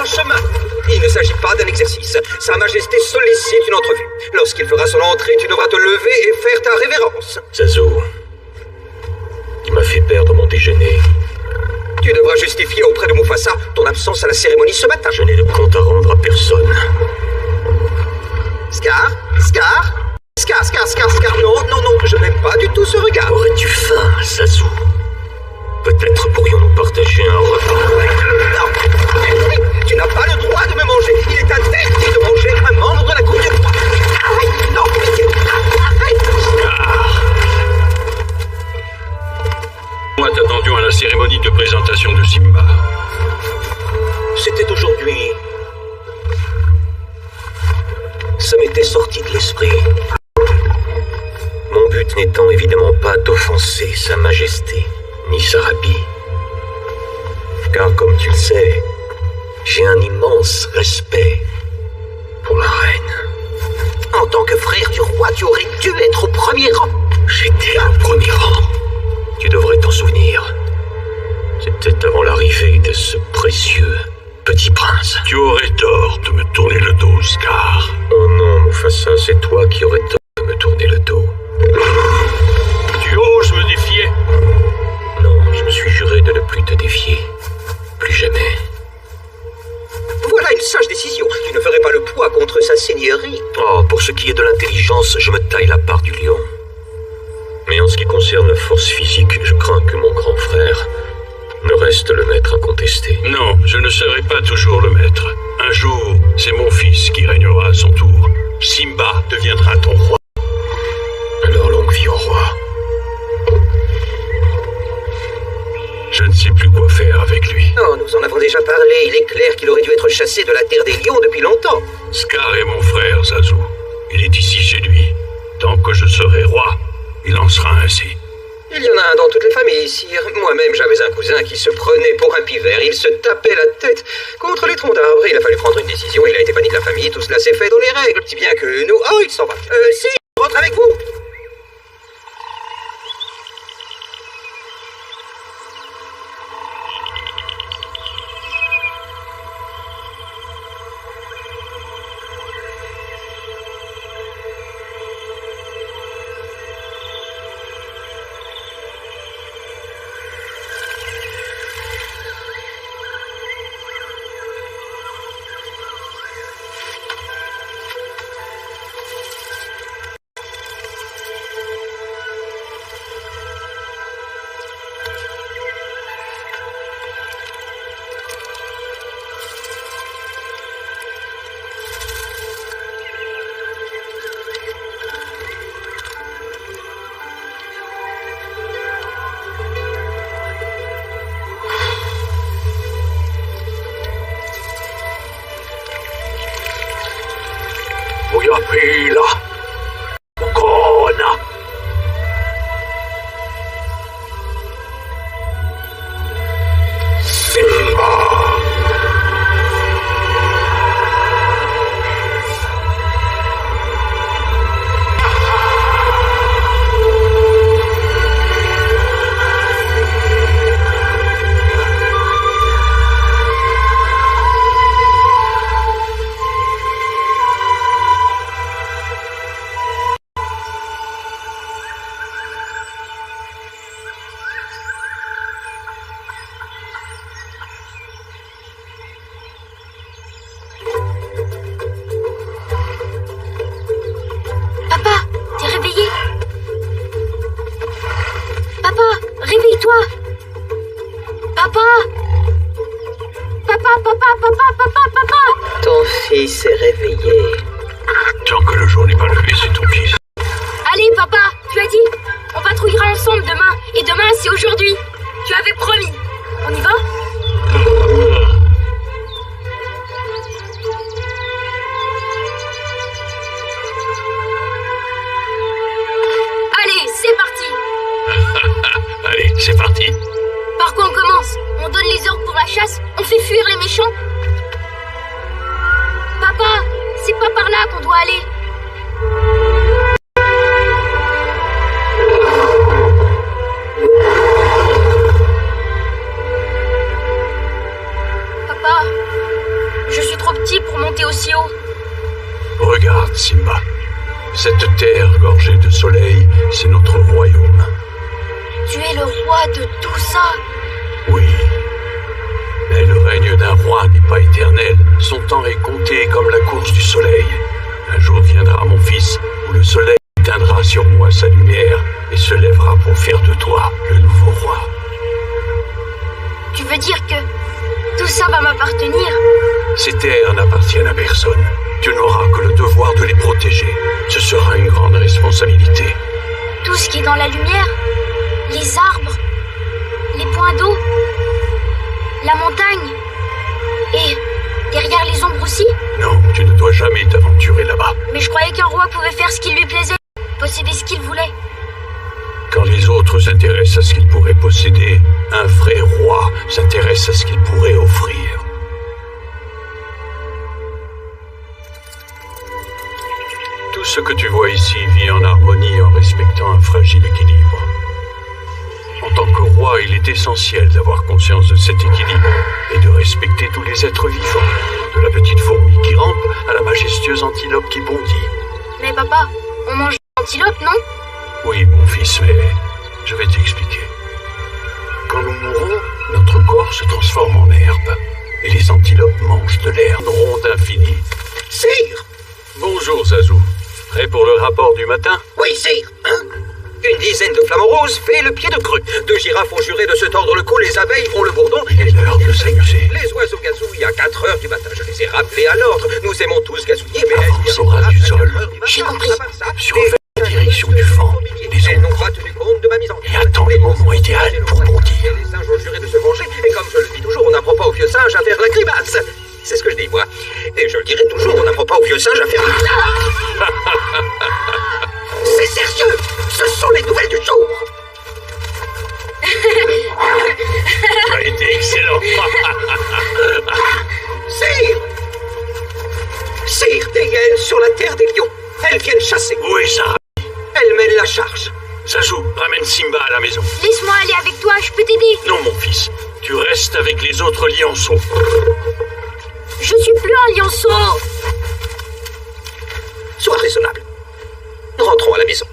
chemin. Il ne s'agit pas d'un exercice. Sa Majesté sollicite une entrevue. Lorsqu'il fera son entrée, tu devras te lever et faire ta révérence. Zazu, tu m'as fait perdre mon déjeuner. Tu devras justifier auprès de Mufasa ton absence à la cérémonie ce matin. Je n'ai de compte à rendre à personne. Scar, non, je n'aime pas du tout ce regard. Aurais-tu faim, Zazu? Peut-être pourrions-nous partager un repas. Non, tu n'as pas le droit de me manger. Il est interdit de manger un membre de la cour du roi. Arrête, non, arrête. Scar. Moi t'attendions à la cérémonie de présentation de Simba. C'était aujourd'hui. Ça m'était sorti de l'esprit. Mon but n'étant évidemment pas d'offenser Sa Majesté, ni Sarabi. Car comme tu le sais, j'ai un immense respect pour la reine. En tant que frère du roi, tu aurais dû être au premier rang. J'étais au premier rang. Tu devrais t'en souvenir. C'était avant l'arrivée de ce précieux petit prince. Tu aurais tort de me tourner le dos, Scar. Oh non, Mufasa, c'est toi qui aurais tort de me tourner le dos. Tu oses me défier? Non, je me suis juré de ne plus te défier. Plus jamais. Voilà une sage décision. Tu ne ferais pas le poids contre sa seigneurie. Oh, pour ce qui est de l'intelligence, je me taille la part du lion. Mais en ce qui concerne la force physique, je crains que mon grand frère ne reste le maître incontesté. Non, je ne serai pas toujours le maître. Un jour, c'est mon fils qui régnera à son tour. Simba deviendra ton roi. Alors longue vie au roi. Je ne sais plus quoi faire avec lui. Non, nous en avons déjà parlé. Il est clair qu'il aurait dû être chassé de la terre des lions depuis longtemps. Scar est mon frère, Zazu. Il est ici chez lui. Tant que je serai roi, il en sera ainsi. Il y en a un dans toutes les familles, sire. Moi-même, j'avais un cousin qui se prenait pour un pivert. Il se tapait la tête contre les troncs d'arbres. Il a fallu prendre une décision. Il a été banni de la famille. Tout cela s'est fait dans les règles. Si bien que nous... Oh, il s'en va. Si, je rentre avec vous. Muyapila, Mukona. Simba. Ton fils est réveillé. Tant que le jour n'est pas levé, c'est ton fils. Allez, papa, tu as dit, on patrouillera ensemble demain. Et demain, c'est aujourd'hui. Tu avais promis. On y va? Allez, c'est parti. Allez, c'est parti. Par quoi on commence? On donne les ordres pour la chasse? On fait fuir les méchants? Papa, c'est pas par là qu'on doit aller. Papa, Cette terre gorgée de soleil, c'est notre royaume. Tu es le roi de tout ça. Oui. Mais le règne d'un roi n'est pas éternel. Son temps est compté comme la course du soleil. Un jour viendra, mon fils, où le soleil éteindra sur moi sa lumière et se lèvera pour faire de toi le nouveau roi. Tu veux dire que tout ça va m'appartenir? Ces terres n'appartiennent à personne. Tu n'auras que le devoir de les protéger. Ce sera une grande responsabilité. Tout ce qui est dans la lumière, les arbres, les points d'eau, la montagne, et derrière les ombres aussi? Non, tu ne dois jamais t'aventurer là-bas. Mais je croyais qu'un roi pouvait faire ce qui lui plaisait, posséder ce qu'il voulait. Quand les autres s'intéressent à ce qu'ils pourraient posséder, un vrai roi s'intéresse à ce qu'il pourrait offrir. Tout ce que tu vois ici vit en harmonie en respectant un fragile équilibre. En tant que roi, il est essentiel d'avoir conscience de cet équilibre et de respecter tous les êtres vivants, de la petite fourmi qui rampe à la majestueuse antilope qui bondit. Mais papa, on mange l'antilope, non? Oui, mon fils, mais je vais t'expliquer. Quand nous mourons, notre corps se transforme en herbe, et les antilopes mangent de l'herbe ronde infinie. Sire! Bonjour, Zazu. Prêt pour le rapport du matin? Oui, sire. Une dizaine de flamants roses fait le pied de creux. 2 girafes ont juré de se tordre le cou, les abeilles font le bourdon. Il est l'heure de s'amuser. Les oiseaux gazouillent à 4 heures du matin. Je les ai rappelés à l'ordre. Nous aimons tous gazouiller, mais... Avance au ras du sol. J'ai compris. Surveille la direction du vent, les Elles n'ont ombres, pas tenu compte de ma mise en et attends le moment idéal pour bondir. Les singes ont juré de se venger, et comme je le dis toujours, on n'apprend pas aux vieux singes à faire la grimace. C'est ce que je dis, moi. Et je le dirai toujours, on n'apprend pas aux vieux singes à faire la... C'est sérieux! Ce sont les nouvelles du jour! Tu as été excellent. Sire! Sire, des hyènes sur la terre des lions. Elles viennent chasser. Où est Sarah? Elles mènent la charge. Zazu, ramène Simba à la maison. Laisse-moi aller avec toi, je peux t'aider. Non, mon fils. Tu restes avec les autres lionceaux. Je suis plus un lionceau. Sois raisonnable. Rentrons à la maison.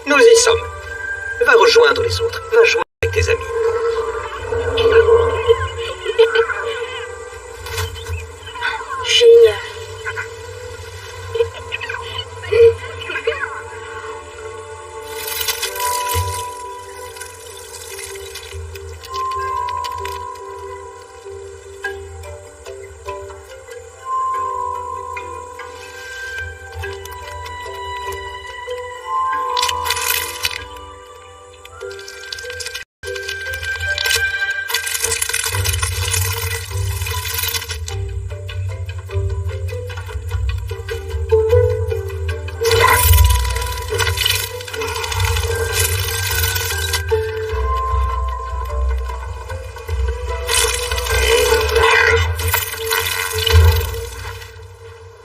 Nous y sommes. Va rejoindre les autres. Va jouer avec tes amis. Génial.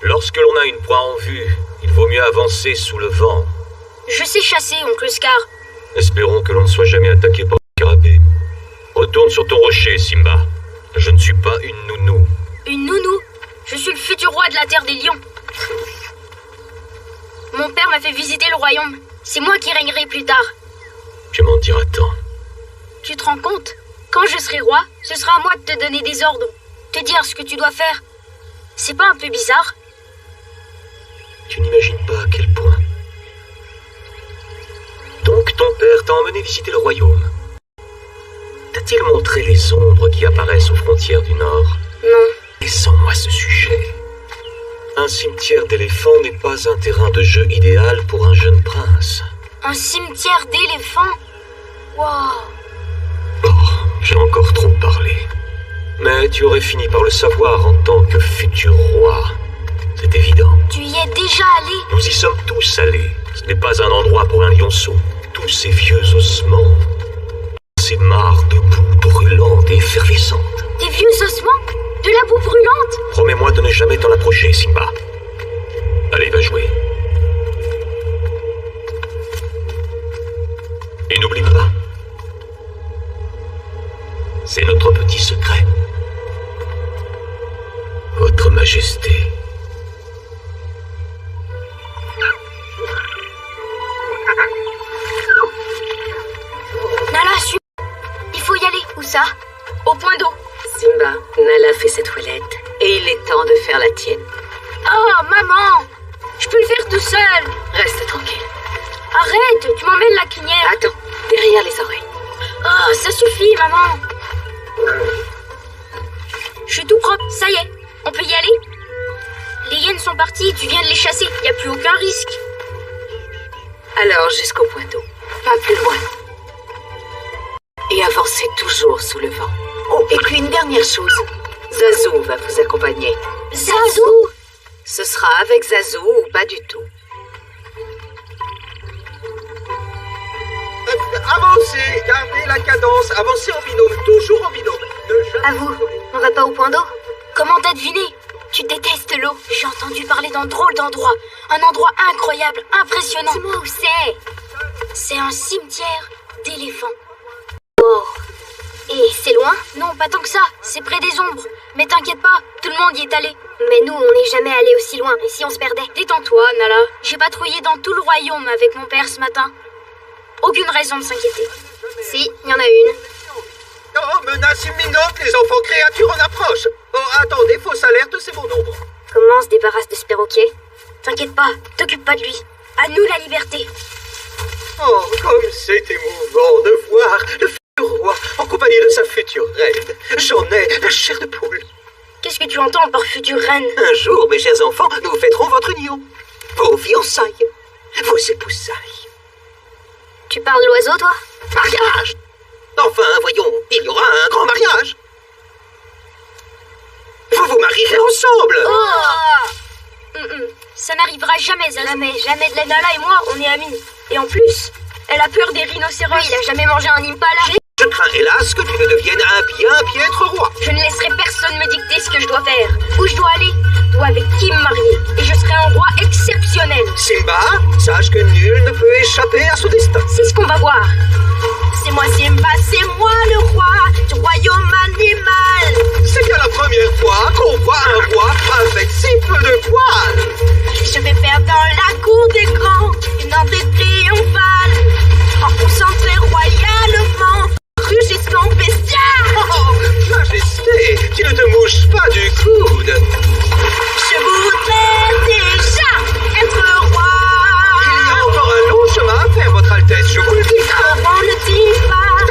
Lorsque l'on a une proie en vue, il vaut mieux avancer sous le vent. Je sais chasser, oncle Scar. Espérons que l'on ne soit jamais attaqué par un scarabée. Retourne sur ton rocher, Simba. Je ne suis pas une nounou. Une nounou? Je suis le futur roi de la terre des lions. Mon père m'a fait visiter le royaume. C'est moi qui régnerai plus tard. Tu m'en diras tant. Tu te rends compte? Quand je serai roi, ce sera à moi de te donner des ordres, te dire ce que tu dois faire. C'est pas un peu bizarre? Tu n'imagines pas à quel point. Donc ton père t'a emmené visiter le royaume. T'a-t-il montré les ombres qui apparaissent aux frontières du Nord? Non. Laissons-moi ce sujet. Un cimetière d'éléphants n'est pas un terrain de jeu idéal pour un jeune prince. Un cimetière d'éléphants? Wow. Oh, j'ai encore trop parlé. Mais tu aurais fini par le savoir en tant que futur roi. C'est évident. Tu y es déjà allé? Nous y sommes tous allés. Ce n'est pas un endroit pour un lionceau. Tous ces vieux ossements. Ces mares de boue brûlante et effervescente. Des vieux ossements? De la boue brûlante? Promets-moi de ne jamais t'en approcher, Simba. Allez, va jouer. Et n'oublie pas, C'est notre petit secret. Votre Majesté. Nala, suis. Il faut y aller. Où ça? Au point d'eau. Simba, Nala fait sa toilette et il est temps de faire la tienne. Oh, maman! Je peux le faire tout seul. Reste tranquille. Arrête, tu m'emmènes la crinière. Attends, derrière les oreilles. Oh, ça suffit, maman. Je suis tout propre, ça y est. On peut y aller? Les hyènes sont parties, tu viens de les chasser. Y a plus aucun risque. Alors jusqu'au point d'eau, pas plus loin. Et avancez toujours sous le vent. Oh, et puis une dernière chose. Zazu va vous accompagner. Zazu? Ce sera avec Zazu ou pas du tout. Avancez, gardez la cadence, avancez en binôme, toujours en binôme. À vous, on va pas au point d'eau? Comment t'as deviné? Tu détestes l'eau. J'ai entendu parler d'un drôle d'endroit. Un endroit incroyable, impressionnant. Dis-moi où c'est. C'est un cimetière d'éléphants. Oh. Et c'est loin? Non, pas tant que ça. C'est près des ombres. Mais t'inquiète pas, tout le monde y est allé. Mais nous, on n'est jamais allé aussi loin. Et si on se perdait? Détends-toi, Nala. J'ai patrouillé dans tout le royaume avec mon père ce matin. Aucune raison de s'inquiéter. Si, il y en a une. Oh, menace imminente, les enfants créatures en approche. Oh, attendez, fausse alerte, c'est mon ombre. Comment on se débarrasse de ce perroquet? T'inquiète pas, t'occupe pas de lui. À nous la liberté. Oh, comme c'est émouvant de voir le futur roi en compagnie de sa future reine. J'en ai la chair de poule. Qu'est-ce que tu entends par future reine? Un jour, mes chers enfants, nous fêterons votre union. Vos fiançailles. Vos épousailles. Tu parles l'oiseau, toi? Mariage! Enfin, voyons, il y aura un grand mariage. Vous vous marierez ensemble. Oh! Ça n'arrivera jamais, Zazu. Jamais de la Nala et moi, on est amis. Et en plus, elle a peur des rhinocéros. Lui, il a jamais mangé un impala. Je crains hélas que tu ne deviennes un bien piètre roi. Je ne laisserai personne me dicter ce que je dois faire. Où je dois aller, ou avec qui me marier. Et je serai un roi exceptionnel. Simba, sache que nul ne peut échapper à son destin. C'est ce qu'on va voir. C'est moi Simba, c'est moi le roi du royaume animal. C'est bien la première fois qu'on voit un roi avec si peu de poils. Je vais faire dans la cour des grands une entrée triomphale. En poussant très royalement, rugissant bestial. Oh, Majesté, tu ne te mouches pas du coude. Je voudrais déjà être roi. Il y a encore un long chemin à faire, votre Altesse, je vous le dis. On ne dit pas,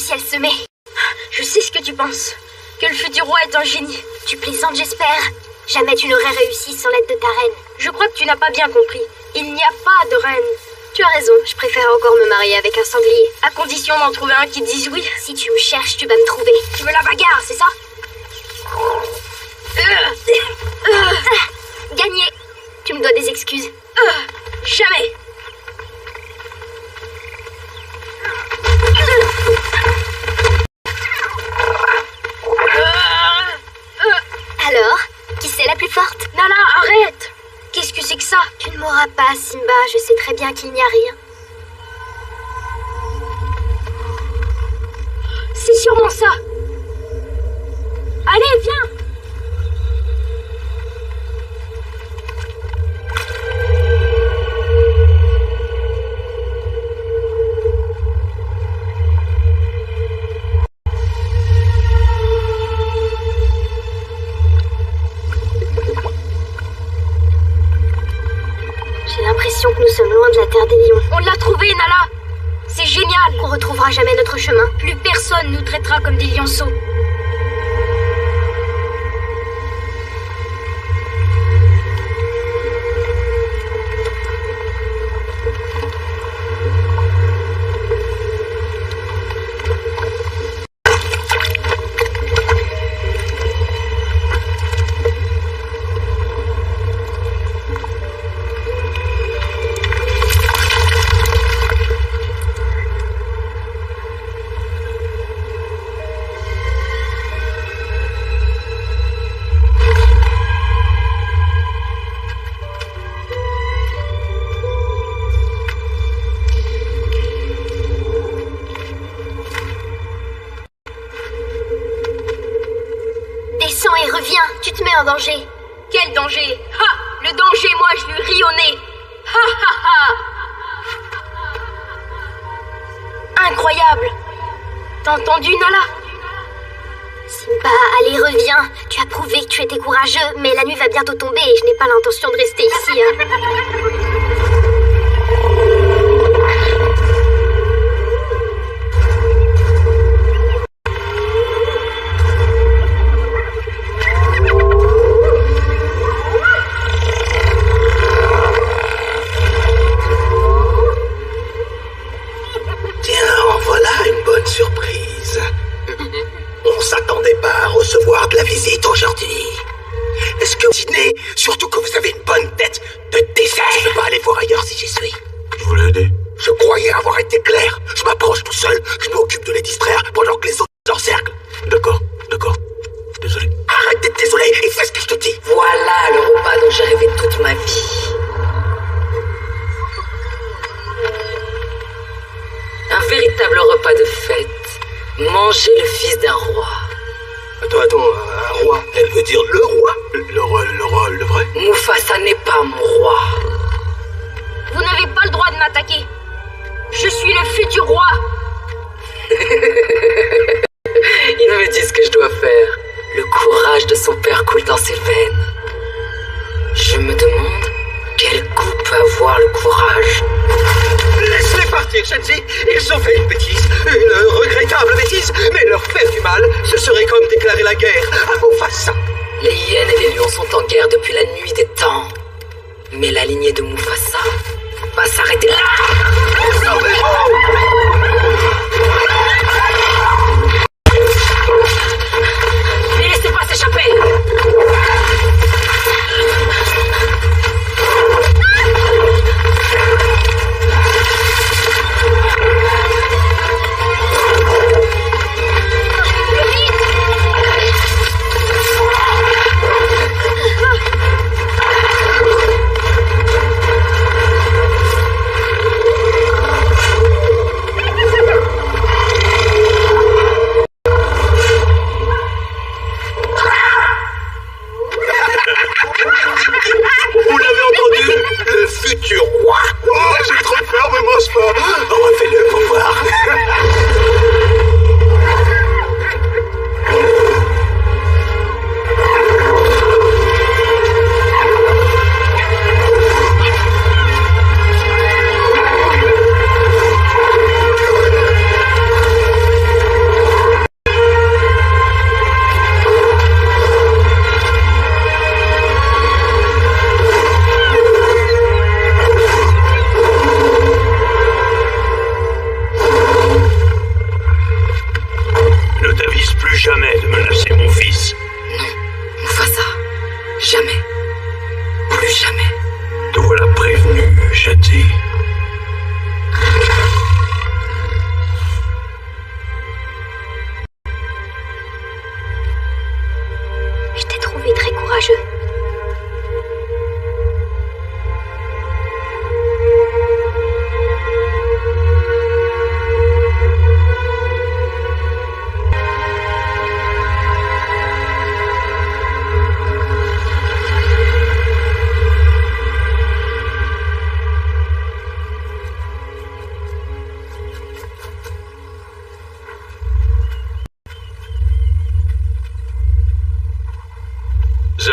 si elle se met. Je sais ce que tu penses. Que le futur roi est un génie. Tu plaisantes, j'espère. Jamais tu n'aurais réussi sans l'aide de ta reine. Je crois que tu n'as pas bien compris. Il n'y a pas de reine. Tu as raison, je préfère encore me marier avec un sanglier. À condition d'en trouver un qui te dise oui. Si tu me cherches, tu vas me trouver. Tu veux la bagarre, c'est ça? Gagné. Tu me dois des excuses. Jamais. Alors, qui c'est la plus forte? Nala, arrête! Qu'est-ce que c'est que ça? Tu ne mourras pas, Simba. Je sais très bien qu'il n'y a rien. C'est sûrement ça. Allez, viens! J'ai l'impression que nous sommes loin de la Terre des Lions. On l'a trouvé, Nala! C'est génial! On retrouvera jamais notre chemin. Plus personne nous traitera comme des lionceaux. Descends et reviens, tu te mets en danger. Quel danger? Ha! Le danger, moi, je lui ris au nez. Ha ha ha! Incroyable! T'as entendu, Nala? Simba, allez, reviens. Tu as prouvé que tu étais courageux, mais la nuit va bientôt tomber et je n'ai pas l'intention de rester ici, hein. Surprise. On s'attendait pas à recevoir de la visite aujourd'hui. Est-ce que vous dînez, surtout que vous avez une bonne tête de dessert? Je ne peux pas aller voir ailleurs si j'y suis. Je voulais aider. Je croyais avoir été clair. Je m'approche tout seul, je m'occupe de les distraire pendant que les autres l'encerclent. D'accord. Désolé. Arrête d'être désolé et fais ce que je te dis. Voilà le repas dont j'ai rêvé toute ma vie. Un véritable repas de fête. Manger le fils d'un roi. Attends, un roi, elle veut dire le roi? Le vrai? Mufasa n'est pas mon roi. Vous n'avez pas le droit de m'attaquer. Je suis le futur roi. Il me dit ce que je dois faire. Le courage de son père coule dans ses veines. Je me demande quel goût peut avoir le courage. Laisse-les partir, Shenzi. Ils ont fait une bêtise, une regrettable bêtise, mais leur faire du mal, ce serait comme déclarer la guerre à Mufasa. Les hyènes et les lions sont en guerre depuis la nuit des temps. Mais la lignée de Mufasa va s'arrêter là. Ne laissez pas s'échapper.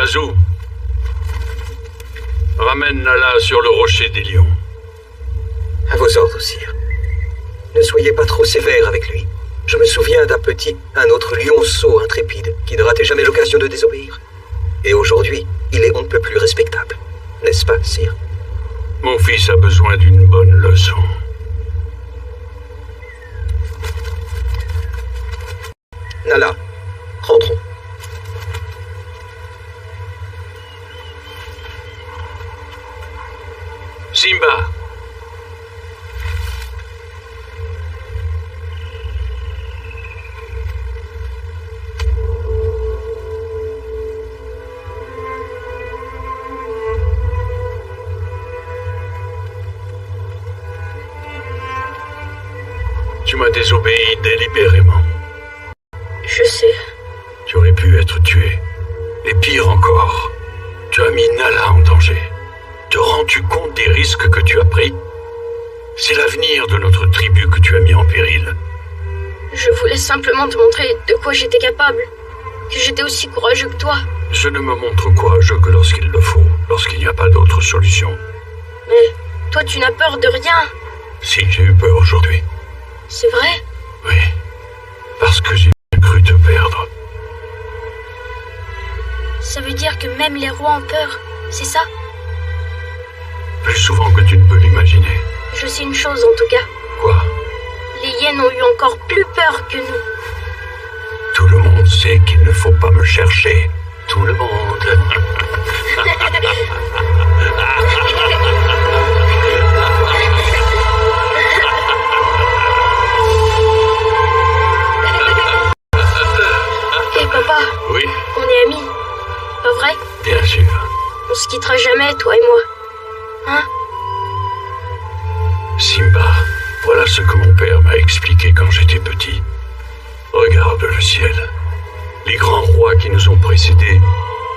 Zazu, ramène Nala sur le rocher des lions. À vos ordres, sire. Ne soyez pas trop sévère avec lui. Je me souviens d'un petit, un autre lionceau intrépide, qui ne ratait jamais l'occasion de désobéir. Et aujourd'hui, il est on ne peut plus respectable. N'est-ce pas, sire? Mon fils a besoin d'une bonne leçon. Nala, rentrons. Simba! Tu m'as désobéi délibérément. Je sais. Tu aurais pu être tué. Et pire encore, tu as mis Nala en danger. Te rends-tu compte des risques que tu as pris? C'est l'avenir de notre tribu que tu as mis en péril. Je voulais simplement te montrer de quoi j'étais capable. Que j'étais aussi courageux que toi. Je ne me montre courageux que lorsqu'il le faut, lorsqu'il n'y a pas d'autre solution. Mais toi, tu n'as peur de rien. Si, j'ai eu peur aujourd'hui. C'est vrai? Oui, parce que j'ai cru te perdre. Ça veut dire que même les rois ont peur, c'est ça? Plus souvent que tu ne peux l'imaginer. Je sais une chose en tout cas. Quoi? Les hyènes ont eu encore plus peur que nous. Tout le monde sait qu'il ne faut pas me chercher. Tout le monde. Hé papa, Oui, on est amis, pas vrai? bien sûr. On se quittera jamais, toi et moi. Hein? Simba, voilà ce que mon père m'a expliqué quand j'étais petit. Regarde le ciel. Les grands rois qui nous ont précédés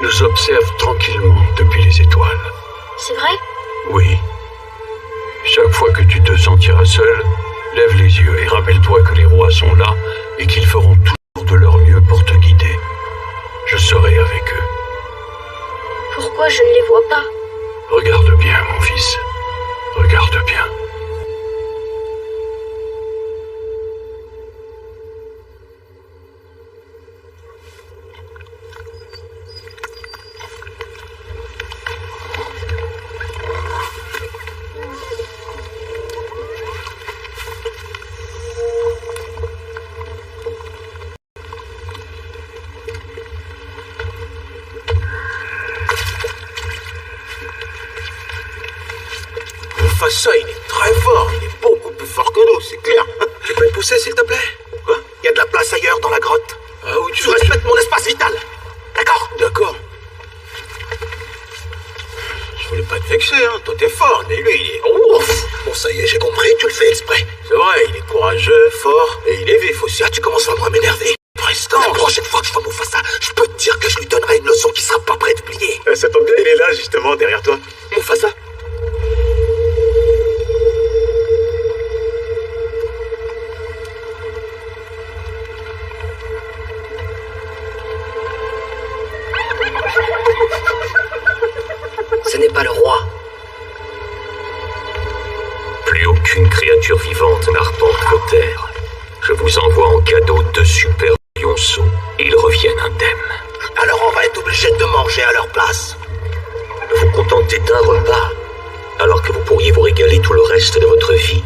nous observent tranquillement depuis les étoiles. C'est vrai? Oui. Chaque fois que tu te sentiras seul, lève les yeux et rappelle-toi que les rois sont là et qu'ils feront toujours de leur mieux pour te guider. Je serai avec eux. Pourquoi je ne les vois pas? Regarde bien, mon fils. Regarde bien. Mufasa, il est très fort. Il est beaucoup plus fort que nous, c'est clair. Tu peux me pousser, s'il te plaît? Quoi? Il y a de la place ailleurs dans la grotte. Ah, où Tu respectes mon espace vital. D'accord? D'accord. Je voulais pas te vexer, hein. Toi, t'es fort, mais lui, il est... Ouf. Bon, ça y est, j'ai compris, tu le fais exprès. C'est vrai, il est courageux, fort, et il est vif aussi. Ah, tu commences vraiment à m'énerver. Prestant. La prochaine fois que je vois Mufasa, je peux te dire que je lui donnerai une leçon qui sera pas prête d'oublier. Ça tombe bien, il est là, justement, derrière toi. Mufasa? Ce n'est pas le roi. Plus aucune créature vivante n'arpente vos terres. Je vous envoie en cadeau 2 super lionceaux. Ils reviennent indemnes. Alors on va être obligé de manger à leur place. Vous contentez d'un repas, alors que vous pourriez vous régaler tout le reste de votre vie.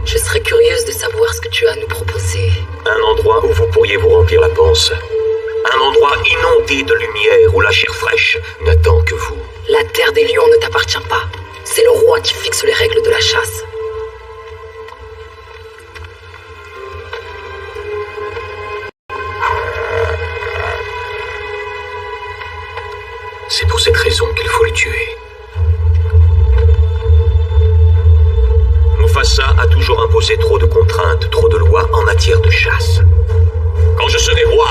Je serais curieuse de savoir ce que tu as à nous proposer. Un endroit où vous pourriez vous remplir la panse. Un endroit inondé de lumière où la chair fraîche n'attend que vous. La terre des lions ne t'appartient pas. C'est le roi qui fixe les règles de la chasse. C'est pour cette raison qu'il faut le tuer. Mufasa a toujours imposé trop de contraintes, trop de lois en matière de chasse. Quand je serai roi,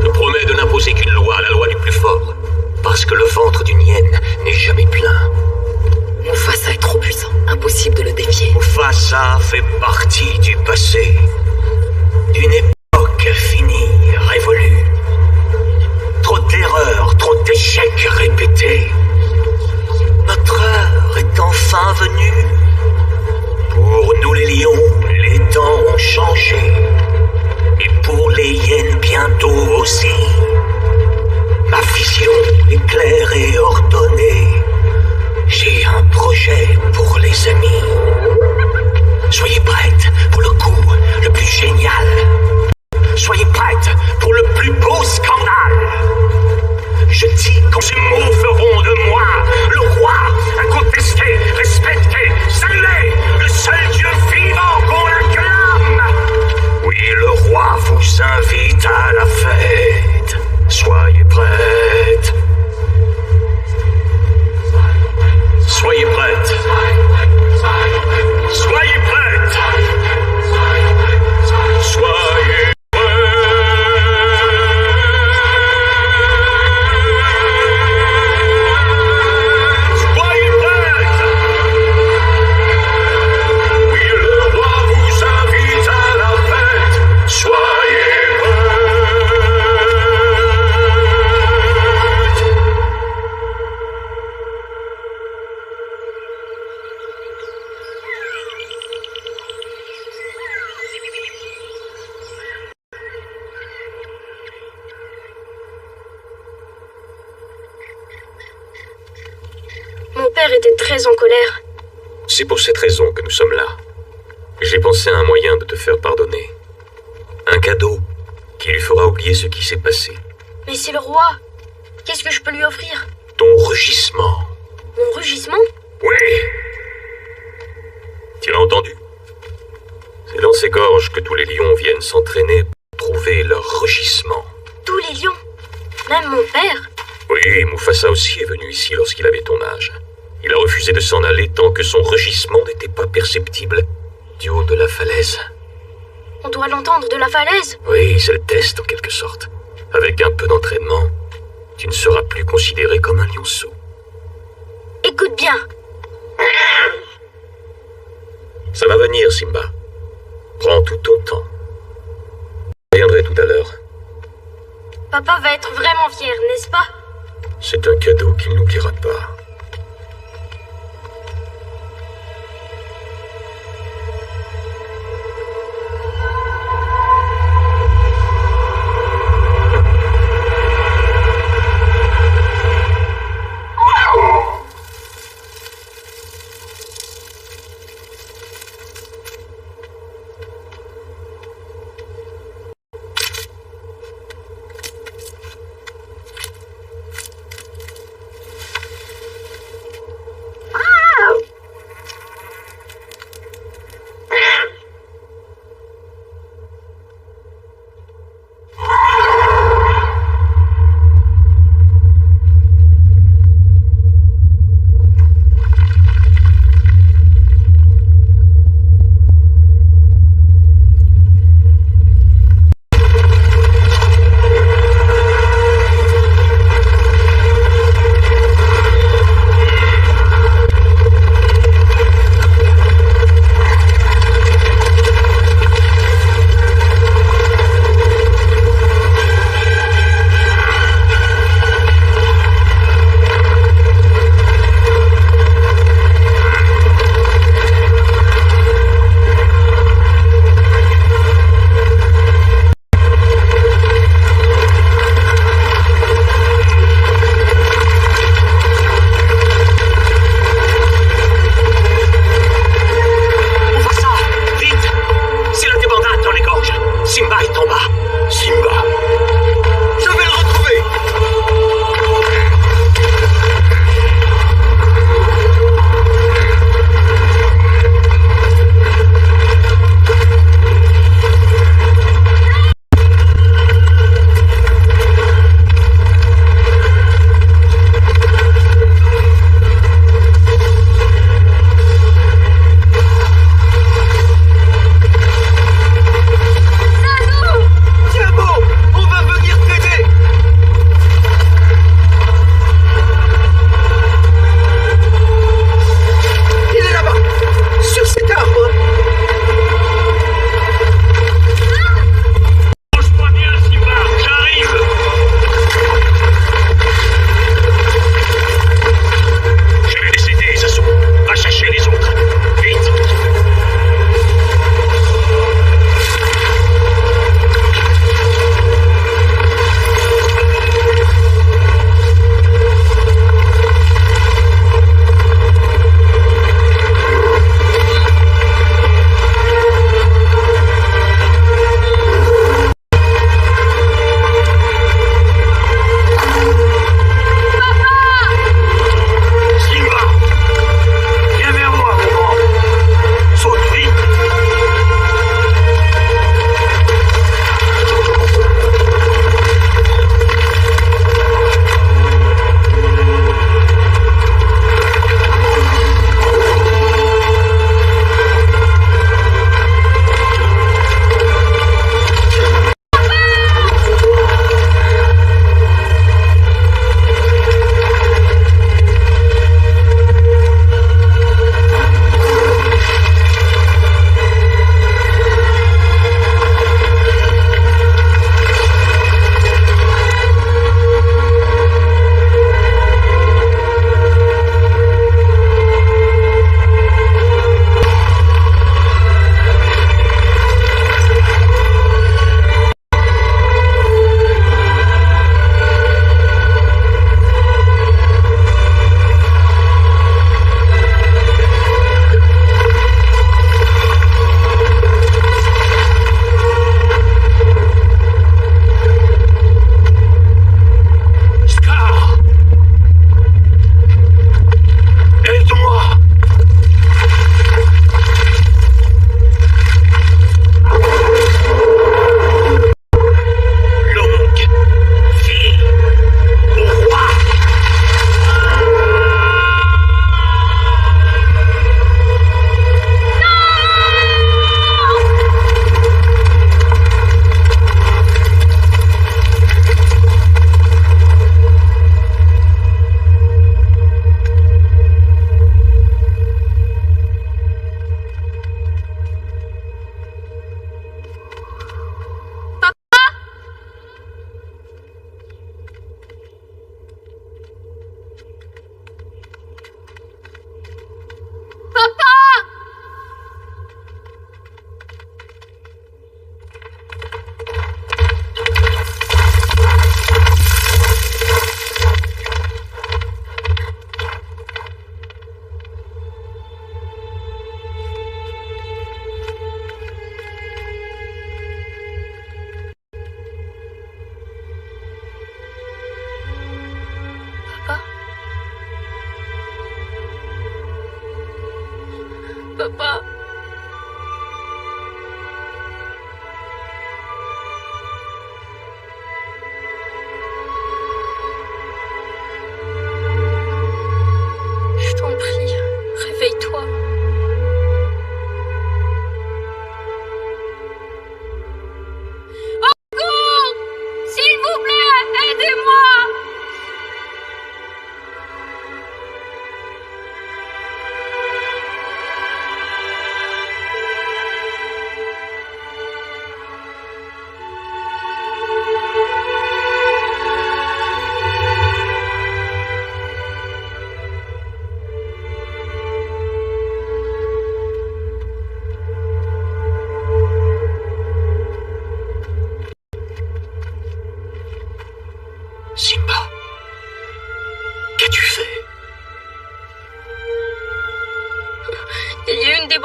je promets de n'imposer qu'une loi, la loi du plus fort. Parce que le ventre d'une hyène n'est jamais plein. Mufasa est trop puissant. Impossible de le défier. Mufasa fait partie du passé. D'une époque finie, révolue. Trop de terreur aussi. Ma vision est claire et ordonnée. J'ai un projet pour les amis. Soyez prêtes pour le coup le plus génial. Soyez prêtes pour le plus beau scandale. Je dis que ces mots feront de moi le roi, incontesté, respecté, salué, le seul Dieu vivant qu'on acclame. Oui, le roi vous invite à la fête. Soyez prêtes. Soyez prêtes. Soyez prêtes. Soyez Mon père était très en colère. C'est pour cette raison que nous sommes là. J'ai pensé à un moyen de te faire pardonner. Un cadeau qui lui fera oublier ce qui s'est passé. Mais c'est le roi. Qu'est-ce que je peux lui offrir? Ton rugissement. Mon rugissement? Oui. Tu l'as entendu? C'est dans ces gorges que tous les lions viennent s'entraîner pour trouver leur rugissement. Tous les lions? Même mon père? Oui, Mufasa aussi est venu ici lorsqu'il avait ton âge. Il a refusé de s'en aller tant que son rugissement n'était pas perceptible du haut de la falaise. On doit l'entendre de la falaise? Oui, c'est le test en quelque sorte. Avec un peu d'entraînement, tu ne seras plus considéré comme un lionceau. Écoute bien. Ça va venir, Simba. Prends tout ton temps. Je reviendrai tout à l'heure. Papa va être vraiment fier, n'est-ce pas? C'est un cadeau qu'il n'oubliera pas.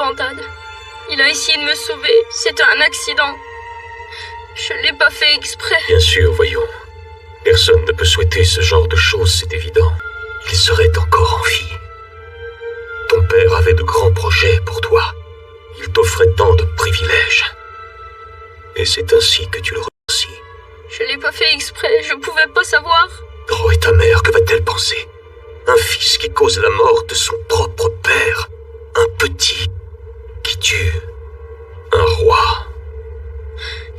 Bantad. Il a essayé de me sauver. C'était un accident. Je l'ai pas fait exprès. Bien sûr, voyons. Personne ne peut souhaiter ce genre de choses, c'est évident. Il serait encore en vie. Ton père avait de grands projets pour toi. Il t'offrait tant de privilèges. Et c'est ainsi que tu le remercies. Je l'ai pas fait exprès, je pouvais pas savoir. Oh, et ta mère, que va-t-elle penser? Un fils qui cause la mort de son propre père. Un petit qui tue un roi.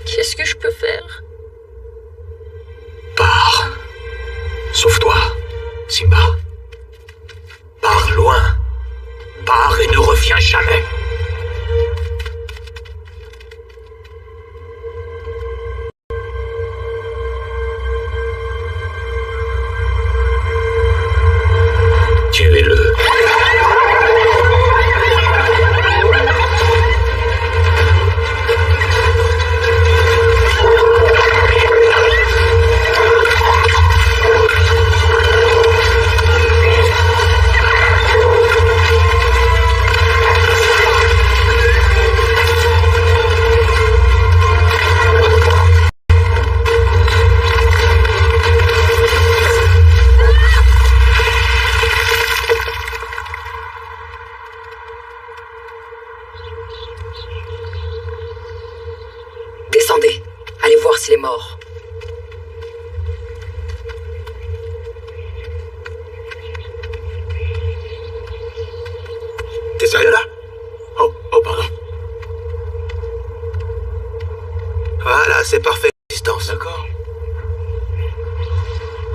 Qu'est-ce que je peux faire? Pars. Sauve-toi, Simba. Pars loin. Pars et ne reviens jamais. Tuez-le. Descendez. Allez voir s'il est mort. T'es sérieux là? Oh, pardon. Voilà, c'est parfait. Distance. D'accord.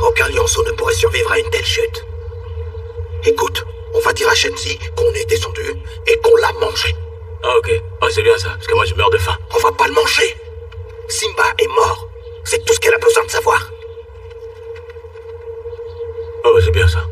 Aucun lionceau ne pourrait survivre à une telle chute. Écoute, on va dire à Shenzi qu'on est descendu et qu'on l'a mangé. Ah, ok. Ah, c'est bien ça, parce que moi je meurs de faim. On va pas le manger. Simba est mort. C'est tout ce qu'elle a besoin de savoir. Oh, c'est bien ça.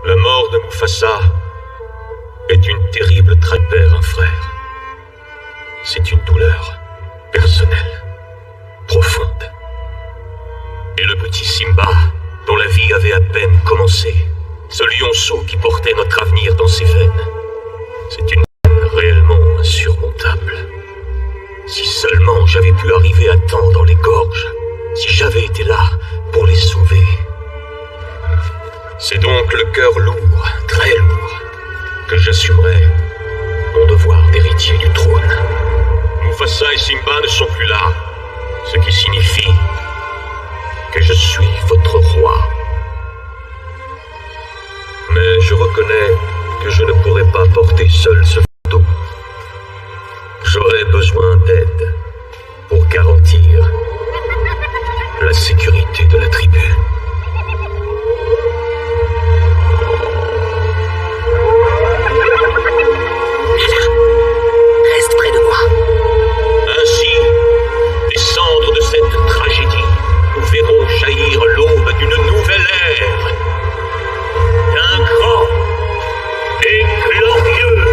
La mort de Mufasa est une terrible traite père un frère. C'est une douleur personnelle, profonde. Et le petit Simba, dont la vie avait à peine commencé, ce lionceau qui portait notre avenir dans ses veines, c'est une peine réellement insurmontable. Si seulement j'avais pu arriver à temps dans les gorges, si j'avais été là pour les sauver. C'est donc le cœur lourd, très lourd, que j'assumerai mon devoir d'héritier du trône. Mufasa et Simba ne sont plus là, ce qui signifie que je suis votre roi. Mais je reconnais que je ne pourrai pas porter seul ce fardeau. J'aurai besoin d'aide pour garantir la sécurité de la tribu. Reste près de moi. Ainsi, des cendres de cette tragédie nous verrons jaillir l'aube d'une nouvelle ère, d'un grand et glorieux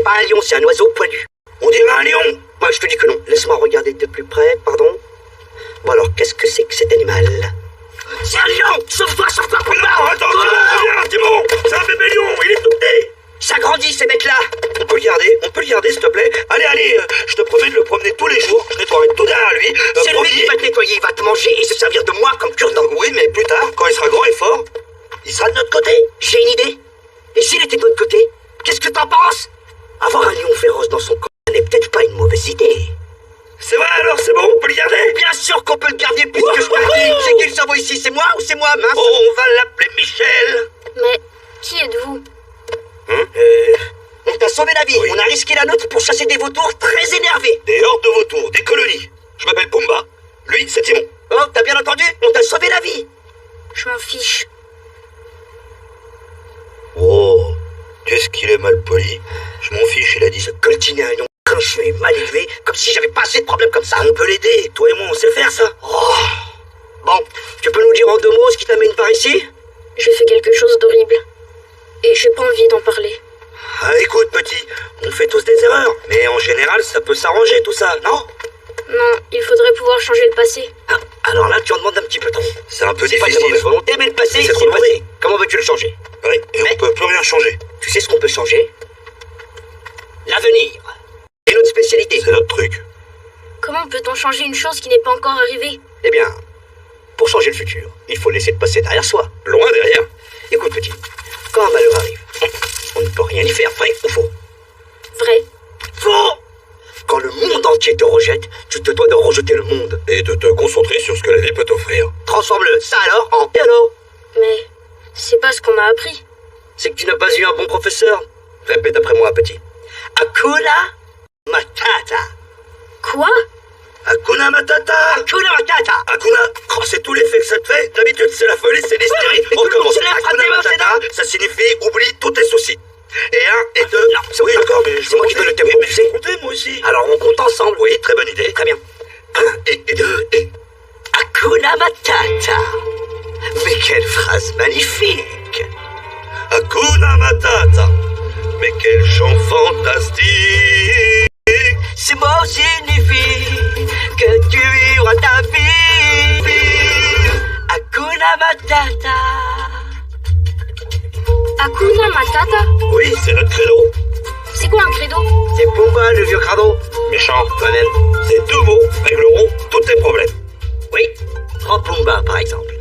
pas un lion, c'est un oiseau poilu. On dirait un lion. Moi, je te dis que non. Laisse-moi regarder de plus près, pardon. Bon alors, qu'est-ce que c'est que cet animal? C'est un lion! Sauve-toi, Pumba! Non, attends, Timon! C'est un bébé lion, il est tout petit! Ça grandit, ces bêtes-là! On peut le garder, s'il te plaît? Allez, je te promets de le promener tous les jours, je nettoierai tout derrière lui. C'est lui qui va te nettoyer, il va te manger et se servir de moi comme cure-dent. Oui, mais plus tard, quand il sera grand et fort, il sera de notre côté. J'ai une idée. Et s'il était de notre côté, qu'est-ce que t'en penses? Avoir un lion féroce dans son camp n'est peut-être pas une mauvaise idée. C'est vrai alors, c'est bon, on peut le garder? Bien sûr qu'on peut le garder puisque je te le dis. C'est qui le cerveau ici? C'est moi ou c'est moi, mince? On va l'appeler Michel. Mais qui êtes-vous? On t'a sauvé la vie. Oui. On a risqué la nôtre pour chasser des vautours très énervés. Des hordes de vautours, des colonies. Je m'appelle Pumba. Lui, c'est Timon. Oh, t'as bien entendu? On t'a sauvé la vie. Je m'en fiche. Oh, qu'est-ce qu'il est mal poli. Je m'en fiche, il a dit. Ce coltiné à un lion grincheux et mal élevé, comme si j'avais pas assez de problèmes comme ça. On peut l'aider, toi et moi, on sait faire ça. Oh. Bon, tu peux nous dire en 2 mots ce qui t'amène par ici? J'ai fait quelque chose d'horrible. Et j'ai pas envie d'en parler. Ah, écoute, petit, on fait tous des erreurs, mais en général, ça peut s'arranger tout ça, non? Non, il faudrait pouvoir changer le passé. Ah, alors là, tu en demandes un petit peu trop. C'est un peu C'est pas de difficile. mauvaise volonté, mais le passé, C'est trop le passé. demandé. Comment veux-tu le changer? Oui, et Mais- on peut plus rien changer. Tu sais ce qu'on peut changer? L'avenir. C'est notre spécialité. C'est notre truc. Comment peut-on changer une chose qui n'est pas encore arrivée? Eh bien, pour changer le futur, il faut laisser le passé derrière soi. Loin derrière. Écoute, petit, quand un malheur arrive, on ne peut rien y faire, vrai ou faux? Vrai. Faux! Quand le monde entier te rejette, tu te dois de rejeter le monde. Et de te concentrer sur ce que la vie peut t'offrir. Transforme-le, ça alors, en et alors? Mais c'est pas ce qu'on m'a appris. C'est que tu n'as pas eu un bon professeur. Répète après moi, petit. Hakuna Matata. Quoi? Hakuna Matata. Hakuna Matata. Hakuna, oh, c'est tout l'effet que ça te fait. D'habitude, c'est la folie, c'est l'hystérie. mais On tout le monde recommence. se lève, Hakuna frappez-moi, c'est Matata, ça signifie oublie tous tes soucis. Et 1 et 2. Non, c'est oui, moi. d'accord, mais C'est moi qui compter. donne le tempo, Mais tu je vais sais. compter, moi aussi. Alors on compte ensemble. Oui, très bonne idée. Très bien. 1 et 2 et... Hakuna Matata. Mais quelle phrase magnifique. Hakuna Matata. Mais quel chant fantastique. Ces mots signifient que tu vivras ta vie. Hakuna Matata. Hakuna Matata? Oui, c'est notre credo. C'est quoi un credo? C'est Pumba, le vieux crado. Méchant. Toi-même. Ces 2 mots régleront tous tes problèmes. Oui, prends Pumba par exemple.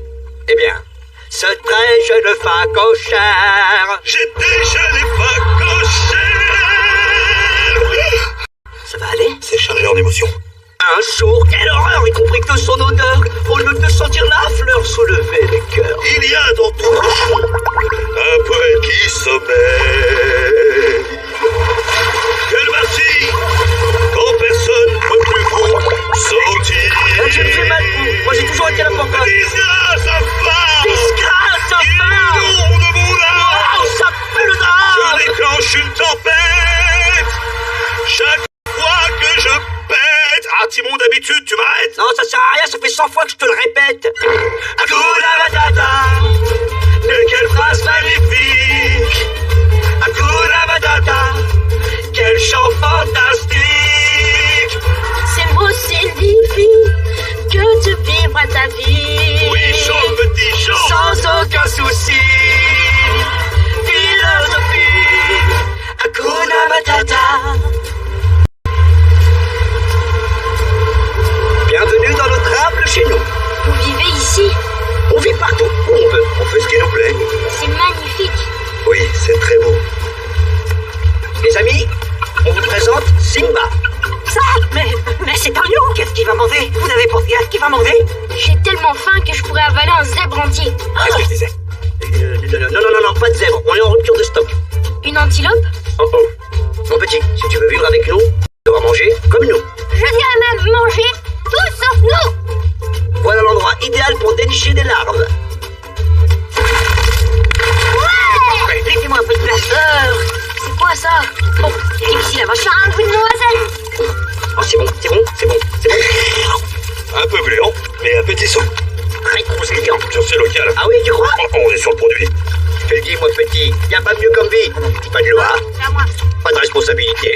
Eh bien, ce très jeune facochère. J'ai déjà les facochères. Ça va aller? C'est chargé en émotion. Un jour, quelle horreur, y compris que son odeur, au lieu de sentir la fleur soulever les cœurs. Il y a dans tout le chou un poète qui sommeille. Quelle merci quand personne ne peut plus vous sortir. Tu me fais mal, moi j'ai toujours été là pour toi. Disgrâce à femme. Disgrâce à femme. Inonde mon âme. Oh, ça pue le drame. Je déclenche une tempête. Chaque fois que je pète. Ah, Timon, d'habitude, tu m'arrêtes. Non, ça sert à rien, ça fait 100 fois que je te le répète. Hakuna Matata. Mais quelle phrase magnifique. Hakuna Matata. Quel chant fantastique. Ces mots signifient que tu vivras ta vie. Oui, chant, petit chant. Sans aucun souci. Philosophie. Hakuna Matata. Bienvenue dans notre humble chez nous. Vous vivez ici? On vit partout où on veut. On fait ce qui nous plaît. C'est magnifique. Oui, c'est très beau. Les amis, on vous présente Simba. Ça? Mais c'est un lion. Qu'est-ce qu'il va manger? Vous avez pensé à ce qu'il va manger? J'ai tellement faim que je pourrais avaler un zèbre entier. Qu'est-ce que je disais? Non, pas de zèbre. On est en rupture de stock. Une antilope? Oh. Mon petit, si tu veux vivre avec nous, tu devras manger comme nous. Je dirais même manger tout sauf nous. Voilà l'endroit idéal pour dénicher des larves. Ouais! Laissez-moi un peu de place. C'est quoi ça? Oh, ici la vache. Un bout de noisette. Oh, c'est bon. Un peu gluant, mais appétissant. Très croustillant. Sur ce local. Ah oui, tu crois? Oh, on est sur le produit. Je te le dis, moi petit, y a pas mieux comme vie. Pas de loi, C'est à moi. pas de responsabilité.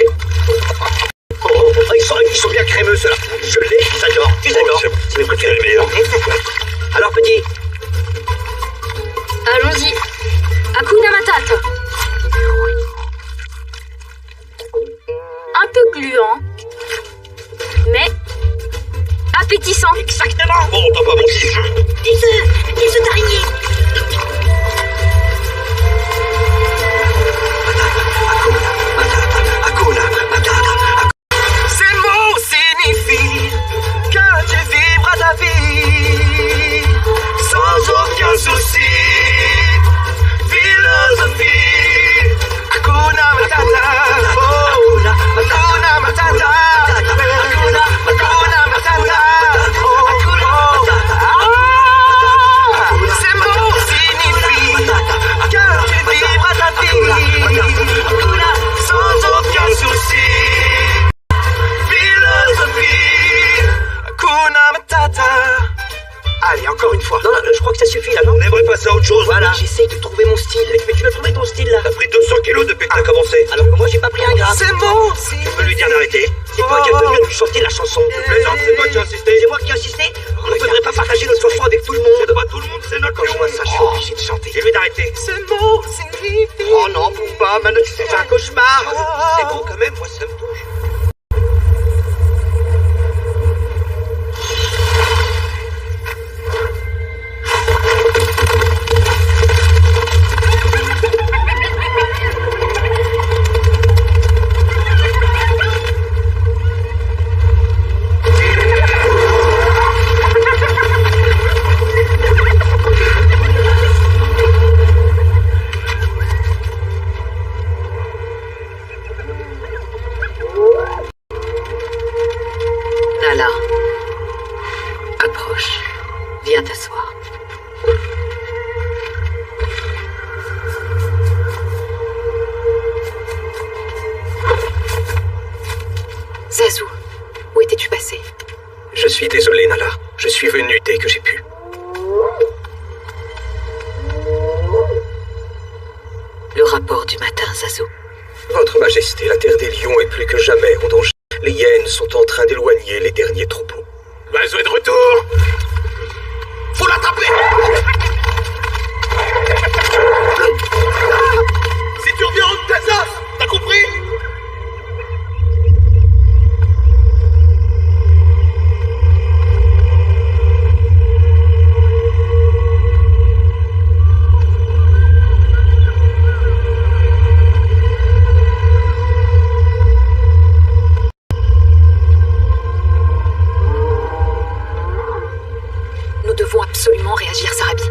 gluant, mais appétissant. Exactement. Bon, t'as pas menti. Des œufs d'araignée. Ces mots signifient que tu vivras ta vie sans aucun souci. Philosophie, Hakuna Matata, oh, Hakuna Matata, Hakuna Matata, oh, oh. Ces mots signifient que tu vivras ta vie sans aucun souci. Philosophie, Hakuna Matata. Allez, encore une fois. Non, je crois que ça suffit là, non? On aimerait passer à autre chose. Voilà, j'essaye de trouver mon style. Mais tu l'as trouvé ton style là? T'as pris 200 kilos depuis que t'as commencé. Alors que moi j'ai pas pris un gramme. C'est bon, Tu peux lui dire d'arrêter. C'est toi qui as tenu à nous chanter la chanson. Tu plaisantes, c'est toi qui as insisté. C'est moi qui ai insisté. On ne faudrait pas partager notre chanson avec tout le monde. C'est pas tout le monde, c'est notre Quand je vois ça, je suis obligé de chanter. Dis-lui d'arrêter. ces mots signifient. Oh non, Pumba, maintenant tu fais un cauchemar. C'est bon quand même, moi ça me touche. Nala, approche. Viens t'asseoir. Zazu, où étais-tu passé? Je suis désolé, Nala. Je suis venu dès que j'ai pu. Le rapport du matin, Zazu. Votre Majesté, la terre des lions est plus que jamais en danger. Les hyènes sont en train d'éloigner les derniers troupeaux. L'oiseau est de retour. Faut l'attraper. Si tu reviens en Texas, t'as compris? Nous devons absolument réagir, Sarabi.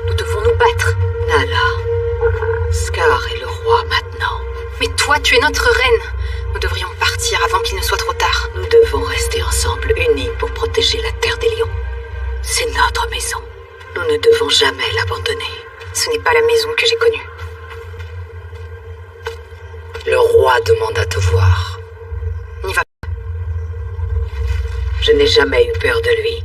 Nous devons nous battre. Nala, Scar est le roi maintenant. Mais toi, tu es notre reine. Nous devrions partir avant qu'il ne soit trop tard. Nous devons rester ensemble, unis pour protéger la terre des lions. C'est notre maison. Nous ne devons jamais l'abandonner. Ce n'est pas la maison que j'ai connue. Le roi demande à te voir. N'y va pas. Je n'ai jamais eu peur de lui.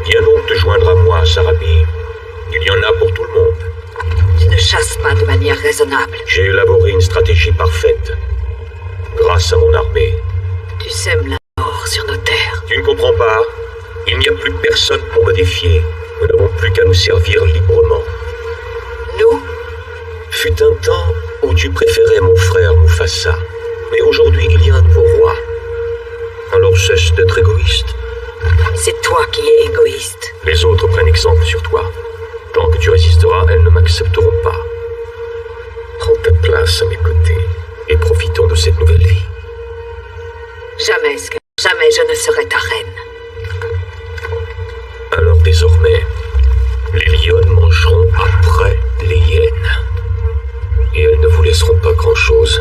Viens donc te joindre à moi, Sarabi. Il y en a pour tout le monde. Tu ne chasses pas de manière raisonnable. J'ai élaboré une stratégie parfaite. Grâce à mon armée. Tu sèmes la mort sur nos terres. Tu ne comprends pas? Il n'y a plus personne pour me défier. Nous n'avons plus qu'à nous servir librement. Nous, Fut un temps où tu préférais mon frère Mufasa. Mais aujourd'hui, il y a un nouveau roi. Alors cesse d'être égoïste. c'est toi qui es égoïste. Les autres prennent exemple sur toi. Tant que tu résisteras, elles ne m'accepteront pas. Prends ta place à mes côtés et profitons de cette nouvelle vie. Jamais, Scar, jamais je ne serai ta reine. Alors désormais, les lionnes mangeront après les hyènes. Et elles ne vous laisseront pas grand-chose.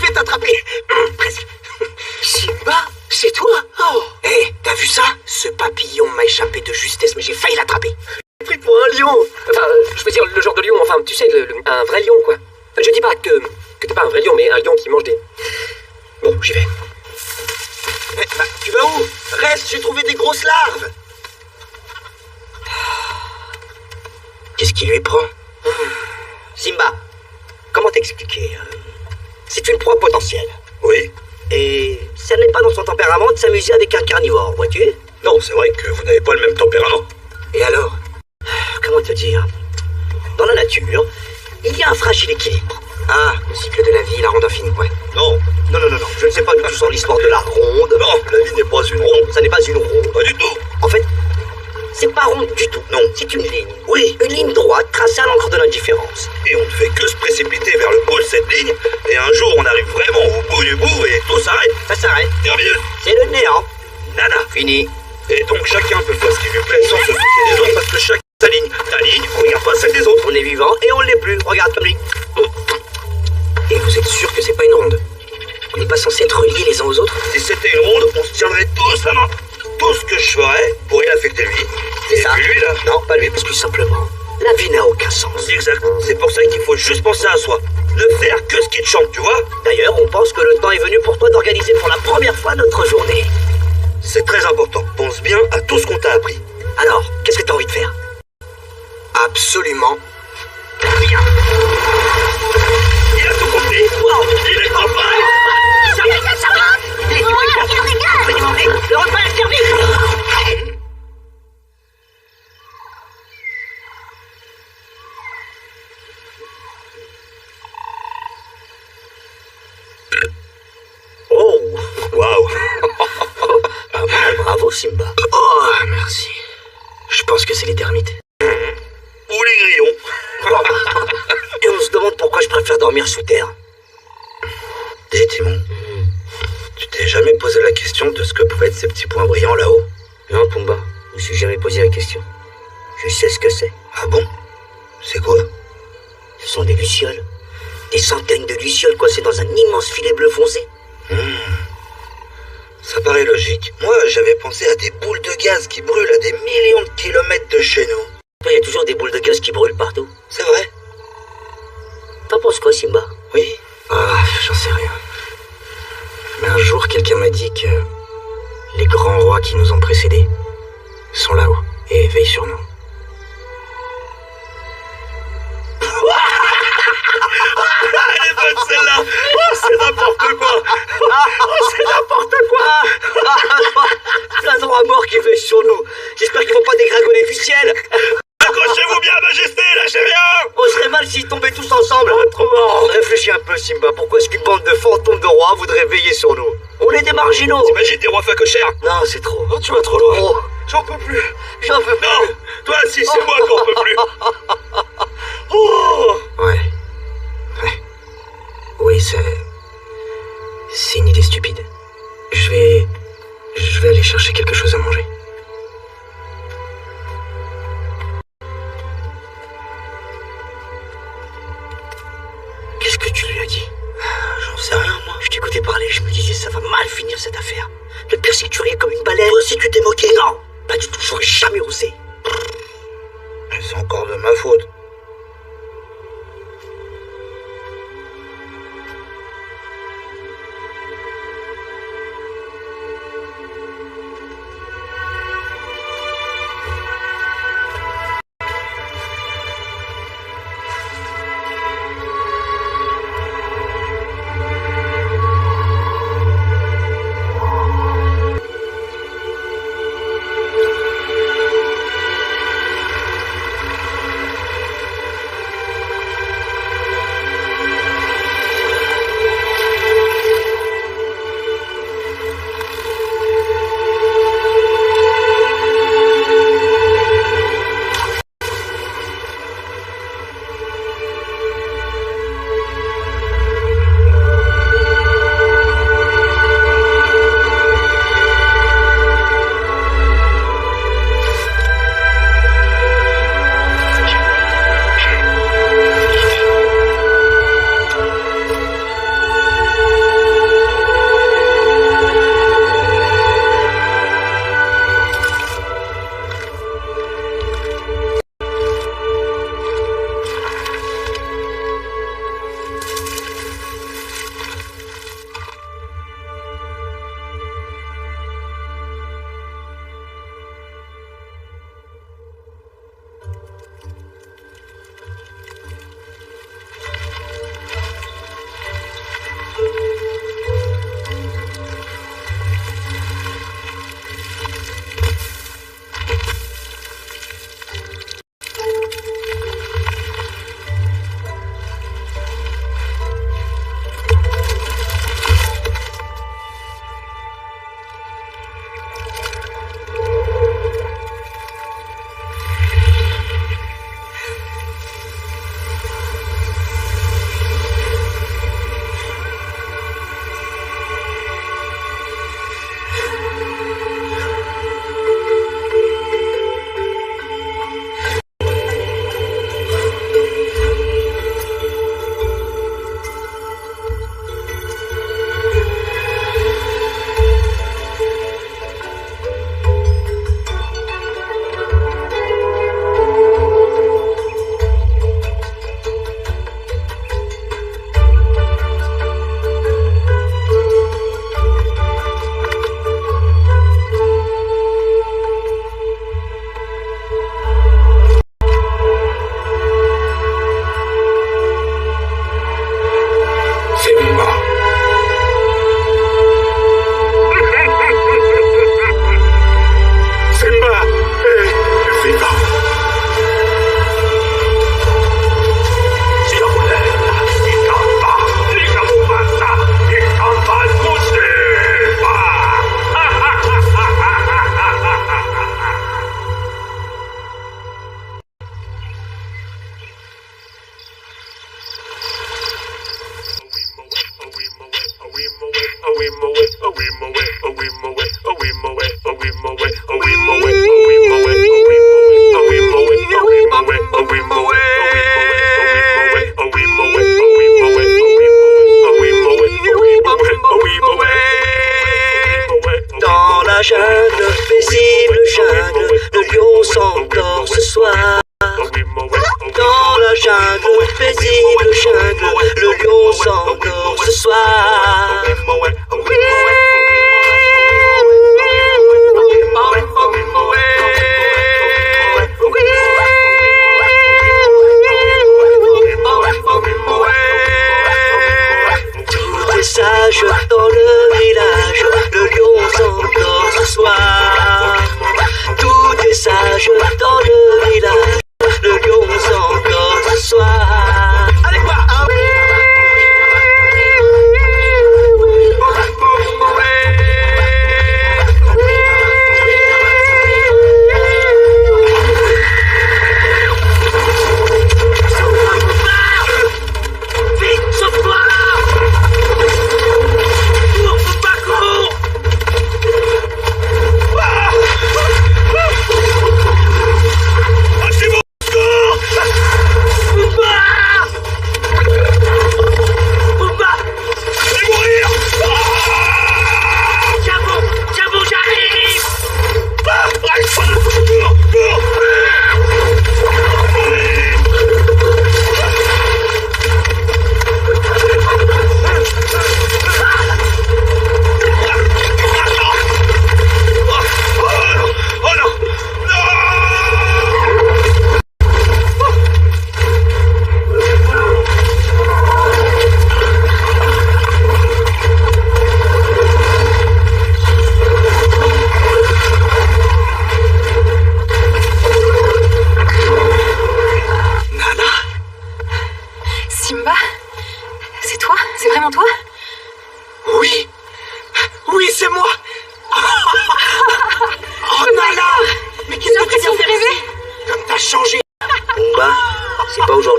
vais t'attraper. Presque. Simba, c'est toi? Oh. Hé, t'as vu ça? Ce papillon m'a échappé de justesse, mais j'ai failli l'attraper. Pris pour un lion. Enfin, je veux dire le genre de lion, enfin, tu sais, un vrai lion, quoi. Je dis pas que t'es pas un vrai lion, mais un lion qui mange des... Bon, j'y vais. Bah, tu vas où? Reste, j'ai trouvé des grosses larves. Qu'est-ce qui lui prend? Simba, comment t'expliquer? C'est une proie potentielle. Oui. Et ça n'est pas dans son tempérament de s'amuser avec un carnivore, vois-tu? Non, c'est vrai que vous n'avez pas le même tempérament. Et alors? Comment te dire? Dans la nature, il y a un fragile équilibre. Ah, le cycle de la vie, la ronde infinie, ouais. Non. Non, je ne sais pas du tout sur l'histoire de la ronde. Non, la vie n'est pas une ronde. Ça n'est pas une ronde. Pas du tout. En fait, c'est pas ronde du tout. Non. C'est une ligne. Oui. Une ligne droite tracée à l'encre de l'indifférence. Et on ne fait que se précipiter vers le bout de cette ligne, et un jour on arrive vraiment au bout du bout et tout s'arrête. Ça s'arrête. Terminus. C'est le néant. Nada. Fini. Et donc chacun peut faire ce qui lui plaît sans se soucier des autres parce que chacun a sa ligne. Ta ligne, regarde pas celle des autres. On est vivant et on l'est plus. Regarde comme lui. Et vous êtes sûr que c'est pas une ronde? On n'est pas censé être reliés les uns aux autres? Si c'était une ronde, on se tiendrait tous la main. Tout ce que je ferais pourrait l'affecter lui. C'est Et ça. puis lui là. Non, pas lui, parce que simplement, la vie n'a aucun sens. Exact. C'est pour ça qu'il faut juste penser à soi. Ne faire que ce qui te chante, tu vois. D'ailleurs, on pense que le temps est venu pour toi d'organiser pour la première fois notre journée. C'est très important. Pense bien à tout ce qu'on t'a appris. Alors, qu'est-ce que t'as envie de faire? Absolument. Rien. Il a tout compris. Wow. Il est en balle. Ça va. Laissez-moi le faire. Je vais demander. Le repas est servi. Oh, waouh. Bravo, Simba. Oh, merci. Je pense que c'est les termites. Ou les grillons. Et on se demande pourquoi je préfère dormir sous terre. Dis, Timon, tu t'es jamais posé la question de ce que pouvaient être ces petits points brillants là-haut? Non, Pumba, je me suis jamais posé la question. Je sais ce que c'est. Ah bon? C'est quoi? Ce sont des lucioles. Des centaines de lucioles coincées dans un immense filet bleu foncé. Ça paraît logique. Moi, j'avais pensé à des boules de gaz qui brûlent à des millions de kilomètres de chez nous. Il y a toujours des boules de gaz qui brûlent partout. C'est vrai? T'en penses quoi, Simba? Oui. Ah, j'en sais rien. Mais un jour, quelqu'un m'a dit que les grands rois qui nous ont précédés sont là-haut et veillent sur nous. Elle est bonne celle-là. Oh, c'est n'importe quoi. Oh, c'est n'importe quoi. Plein de rois morts qui veillent sur nous. J'espère qu'ils vont pas dégringoler du ciel. Accrochez-vous bien, Majesté, lâchez rien. On serait mal s'ils tombaient tous ensemble. Trop mort. Réfléchis un peu, Simba. Pourquoi est-ce qu'une bande de fantômes de rois voudrait veiller sur nous? On est des marginaux. T'imagines des rois facochères? Non, c'est trop. Oh, tu vas trop loin. Oh, J'en peux plus. j'en veux plus. Non, toi, si, c'est moi qui en peux plus. Oh. Ouais. Oui, c'est une idée stupide. Je vais aller chercher quelque chose à manger. Qu'est-ce que tu lui as dit? J'en sais rien, moi. Je t'écoutais parler, je me disais, ça va mal finir cette affaire. Le pire, c'est que tu riais comme une baleine. Toi aussi, tu t'es moqué. Non, pas du tout, j'aurais jamais osé. C'est encore de ma faute.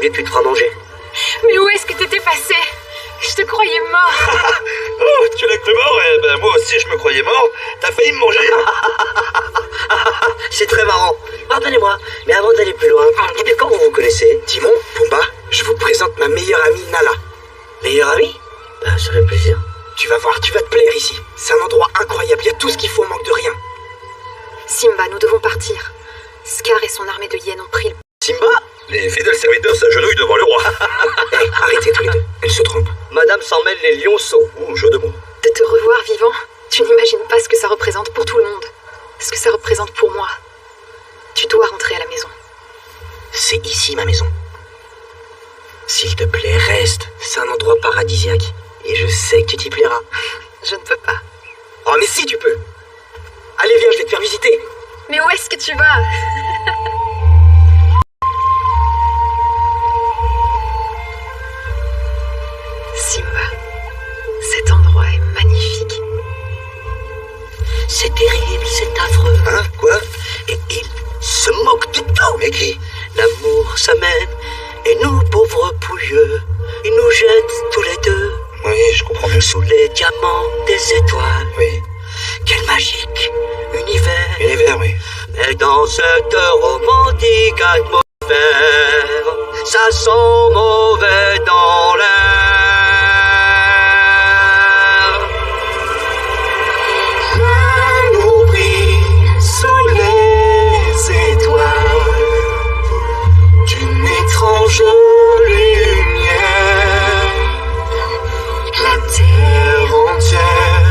aujourd'hui que tu te feras manger. Mais où est-ce que t'étais passé? Je te croyais mort. Oh, tu l'as cru mort? Eh ben, moi aussi, je me croyais mort. T'as failli me manger. C'est très marrant. Pardonnez-moi, mais avant d'aller plus loin, depuis quand vous vous connaissez? Timon, Pumba, je vous présente ma meilleure amie Nala. Meilleur ami? Ben, ça fait plaisir. Tu vas voir, tu vas te plaire ici. C'est un endroit incroyable, il y a tout ce qu'il faut, on manque de rien. Simba, nous devons partir. Scar et son armée de hyènes ont pris le... Simba? Les fidèles serviteurs s'agenouillent devant le roi. Hé, arrêtez tous les deux, elle se trompe. Madame s'en mêle les lionceaux. Ouh, jeu de mots. De te revoir vivant, tu n'imagines pas ce que ça représente pour tout le monde. Ce que ça représente pour moi. Tu dois rentrer à la maison. C'est ici ma maison. S'il te plaît, reste. C'est un endroit paradisiaque. Et je sais que tu t'y plairas. Je ne peux pas. Oh, mais si tu peux. Allez, viens, je vais te faire visiter. Mais où est-ce que tu vas? Simba, cet endroit est magnifique. C'est terrible, c'est affreux. Hein? Quoi? Et il se moque de tout. Mais qui? L'amour s'amène, et nous, pauvres pouilleux, il nous jette tous les deux. Oui, je comprends bien. Sous les diamants des étoiles. Oui. Quel magique univers. Univers, oui. Mais dans cette romantique atmosphère, ça sent mauvais dans l'air. L'amour brille sous les étoiles d'une étrange lumière. La terre entière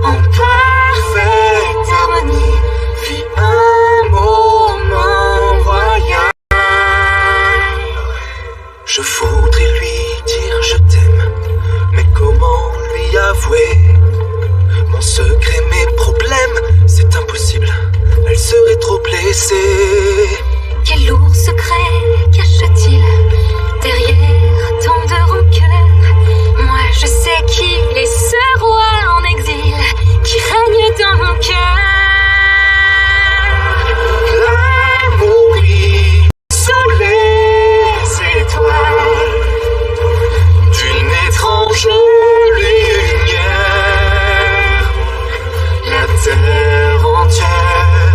en parfaite harmonie vit un moment royal. Je voudrais lui dire je t'aime, mais comment lui avouer mon secret, mes problèmes? C'est impossible, elle serait trop blessée. Quel lourd secret cache-t-il derrière tant de rancœur? Moi je sais qu'il est ce roi en exil qui règne dans mon cœur. L'amour brille sous les étoiles d'une étrange lumière. La terre entière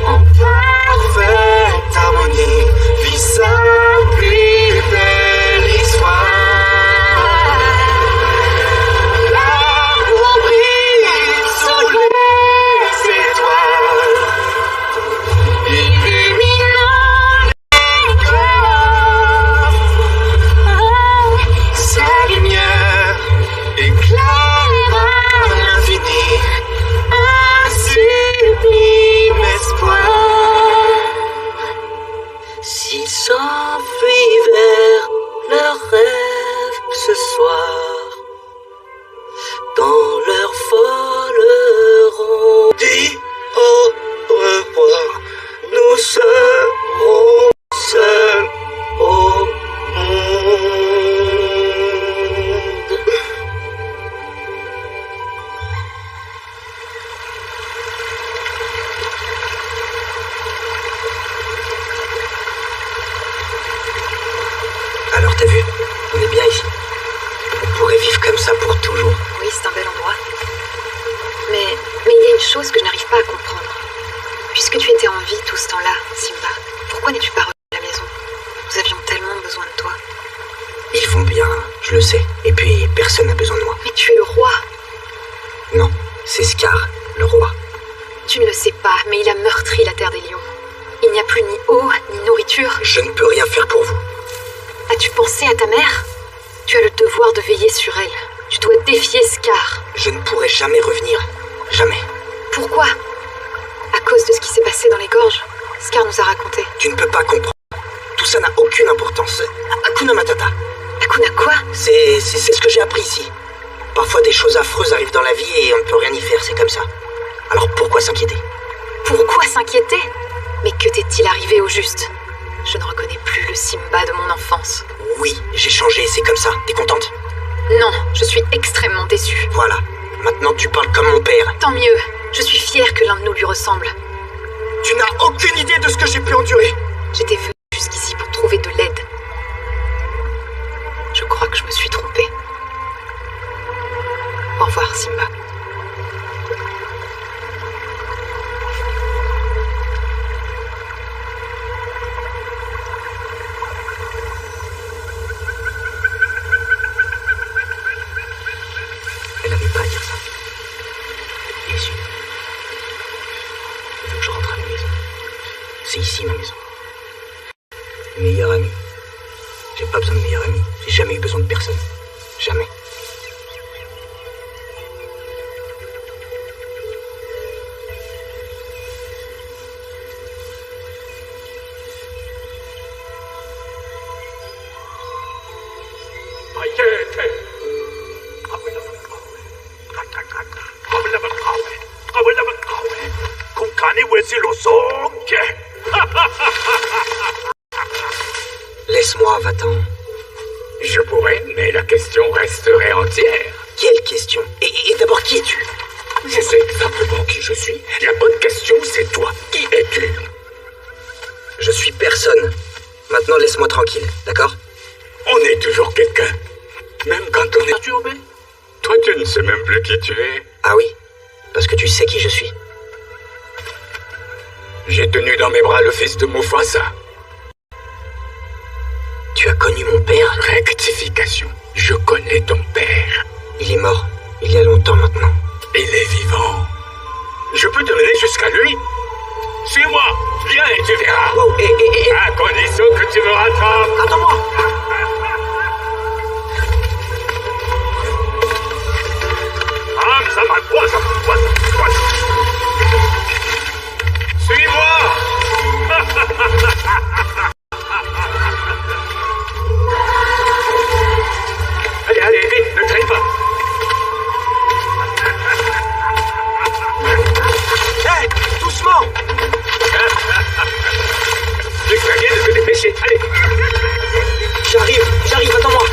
en parfaite harmonie vit sa plus belle histoire. L'amour brille sous les étoiles, illuminant les cœurs. Sa lumière éclaire à l'infini un sublime espoir. S'ils s'enfuient vers leurs rêves ce soir, dans leur folle ronde, Dis au revoir. nous serons seuls au monde. Alors t'as vu, on est bien ici. On pourrait vivre comme ça pour toujours. Oui, c'est un bel endroit. Mais il y a une chose que je n'arrive pas à comprendre. Puisque tu étais en vie tout ce temps-là, Simba, pourquoi n'es-tu pas revenu à la maison? Nous avions tellement besoin de toi. Ils vont bien, je le sais. Et puis personne n'a besoin de moi. Mais tu es le roi. Non, c'est Scar, le roi. Tu ne le sais pas, mais il a meurtri la terre des lions. Il n'y a plus ni eau, ni nourriture. Je ne peux rien faire pour vous. As-tu pensé à ta mère? Tu as le devoir de veiller sur elle. Tu dois défier Scar. Je ne pourrai jamais revenir. Jamais. Pourquoi? À cause de ce qui s'est passé dans les gorges. Scar nous a raconté. Tu ne peux pas comprendre. Tout ça n'a aucune importance. Hakuna Matata. Hakuna quoi? C'est ce que j'ai appris ici. Parfois des choses affreuses arrivent dans la vie et on ne peut rien y faire, c'est comme ça. Alors pourquoi s'inquiéter? Pourquoi s'inquiéter? Mais que t'est-il arrivé au juste? Je ne reconnais plus le Simba de mon enfance. Oui, j'ai changé, c'est comme ça. T'es contente? Non, je suis extrêmement déçue. Voilà. Maintenant tu parles comme mon père. Tant mieux. Je suis fière que l'un de nous lui ressemble. Tu n'as aucune idée de ce que j'ai pu endurer. J'étais venue jusqu'ici pour trouver de l'aide. Meilleur ami. J'ai pas besoin de meilleur ami. J'ai jamais eu besoin de personne. Jamais. Laisse-moi, va-t'en. Je pourrais, mais la question resterait entière. Quelle question? Et d'abord, qui es-tu? Je sais exactement qui je suis. La bonne question, c'est toi. Qui es-tu? Je suis personne. Maintenant, laisse-moi tranquille, d'accord? On est toujours quelqu'un. Même quand on est perturbé. Toi, tu ne sais même plus qui tu es. Ah oui? Parce que tu sais qui je suis. J'ai tenu dans mes bras le fils de Mufasa. Tu as connu mon père? Rectification. Je connais ton père. Il est mort. Il y a longtemps maintenant. Il est vivant. Je peux te mener jusqu'à lui? Suis-moi. Viens et tu verras. Oh, À condition que tu me rattrapes. Attends-moi. Suis-moi. Allez, vite, ne traîne pas. Hé, doucement. Tu ferais bien de te dépêcher. Allez. J'arrive, attends-moi.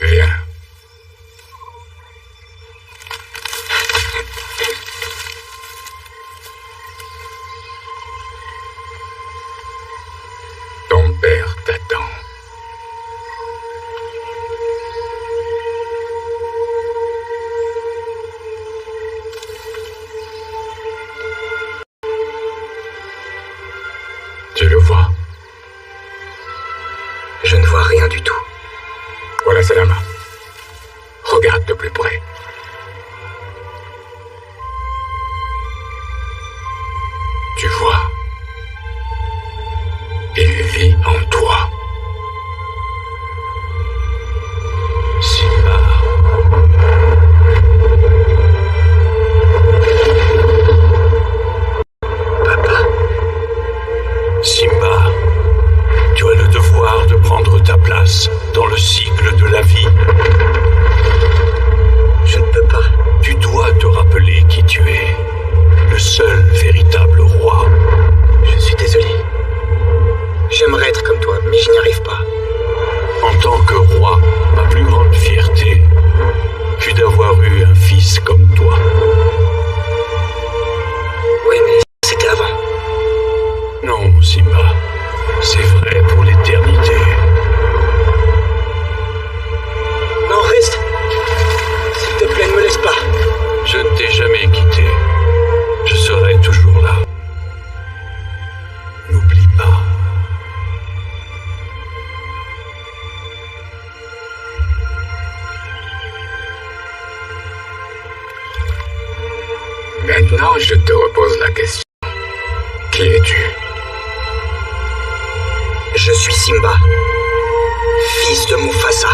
Viens. Ton père t'attend. Tu le vois? Je ne vois rien du tout. Voilà Salama. Regarde de plus près. Tu vois? Il vit en toi. Simba. Papa? Simba, tu as le devoir de prendre ta place dans le cycle de la vie. Je ne peux pas. Tu dois te rappeler qui tu es, le seul véritable roi. Je suis désolé. J'aimerais être comme toi, mais je n'y arrive pas. En tant que roi, ma plus grande fierté fut d'avoir eu un fils comme toi. Oui, mais c'était avant. Non, Simba, c'est vrai pour l'éternité. Non, reste. S'il te plaît, ne me laisse pas. Je ne t'ai jamais quitté. Je serai toujours là. N'oublie pas. Maintenant, je te repose la question. Qui es-tu? Je suis Simba, fils de Mufasa.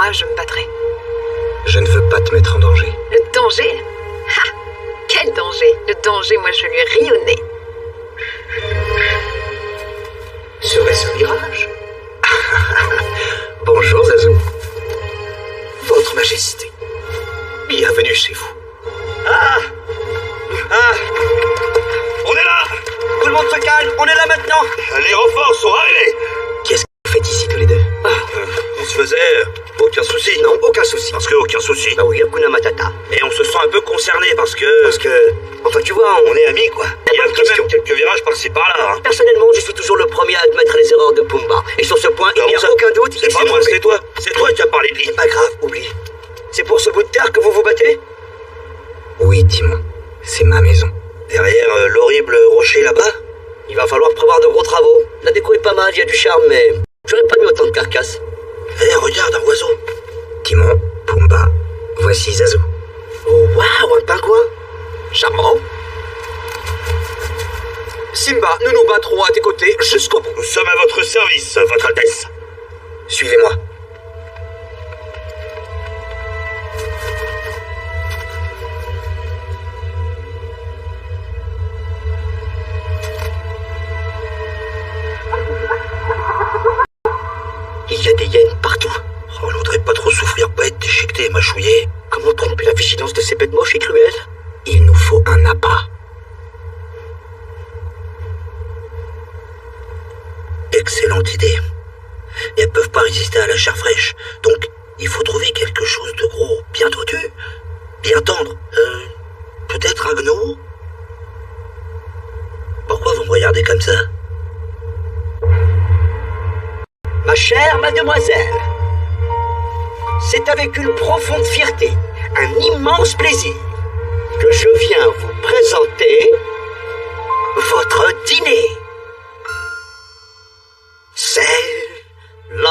moi, je me battrai. Je ne veux pas te mettre en danger. Le danger? Ha! Quel danger? Le danger, moi, je lui ris au nez. Serait-ce un mirage? Bonjour, Zazu. Votre Majesté, bienvenue chez vous. Ah! On est là! Tout le monde se calme, on est là maintenant! Les renforts sont arrivés! Qu'est-ce que vous faites ici tous les deux? On se faisait... aucun souci. Non, aucun souci. Parce que aucun souci. Ah oui, Hakuna Matata. Et on se sent un peu concerné parce que... Enfin, tu vois, on est amis, quoi. Il y a Pas de quand question. même quelques virages par-ci par-là. Hein. Personnellement, je suis toujours le premier à admettre les erreurs de Pumba. Et sur ce point, il n'y a ça- aucun doute. C'est pas moi, c'est toi. C'est toi qui as parlé de lui. Pas grave, oublie. C'est pour ce bout de terre que vous vous battez? Oui, Timon. C'est ma maison. Derrière l'horrible rocher là-bas? Il va falloir prévoir de gros travaux. La déco est pas mal, il y a du charme, mais j'aurais pas mis autant de carcasses. Eh, regarde, un oiseau. Timon, Pumba, voici Zazu. Oh, waouh, un pingouin. Charmant. Simba, nous nous battrons à tes côtés jusqu'au bout. Nous sommes à votre service, votre Altesse. Suivez-moi. Il y a des hyènes partout. Oh, je voudrais pas trop souffrir, pas être déchiqueté et mâchouillé. Comment tromper la vigilance de ces bêtes moches et cruelles? Il nous faut un appât. Excellente idée. Et elles peuvent pas résister à la chair fraîche. Donc, il faut trouver quelque chose de gros, bien dodu, bien tendre. Peut-être un gnou? Pourquoi vous me regardez comme ça? Ma chère mademoiselle, c'est avec une profonde fierté, un immense plaisir, que je viens vous présenter votre dîner. C'est la...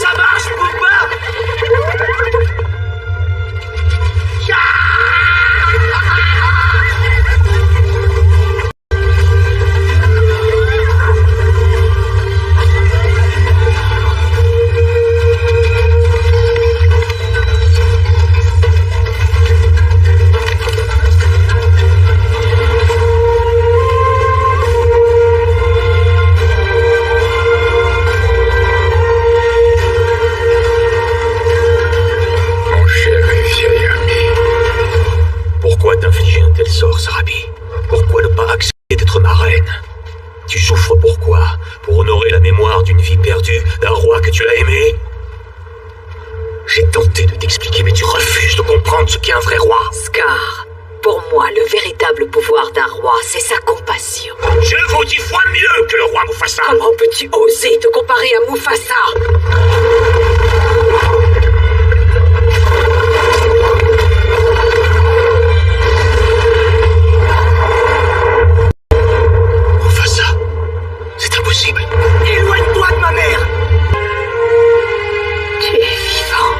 Ça marche, Pumba! Mon cher et vieil ami, pourquoi t'infliger un tel sort, Sarabi? Pourquoi ne pas accepter d'être ma reine? Tu souffres pourquoi? Pour honorer la mémoire d'une vie perdue, d'un roi que tu as aimé? J'ai tenté de t'expliquer, mais tu refuses de comprendre ce qu'est un vrai roi. Scar, pour moi, le véritable pouvoir d'un roi, c'est sa compassion. Je vaux 10 fois mieux que le roi Mufasa. Comment peux-tu oser te comparer à Mufasa? Mufasa, c'est impossible. Éloigne-toi de ma mère! Tu es vivant.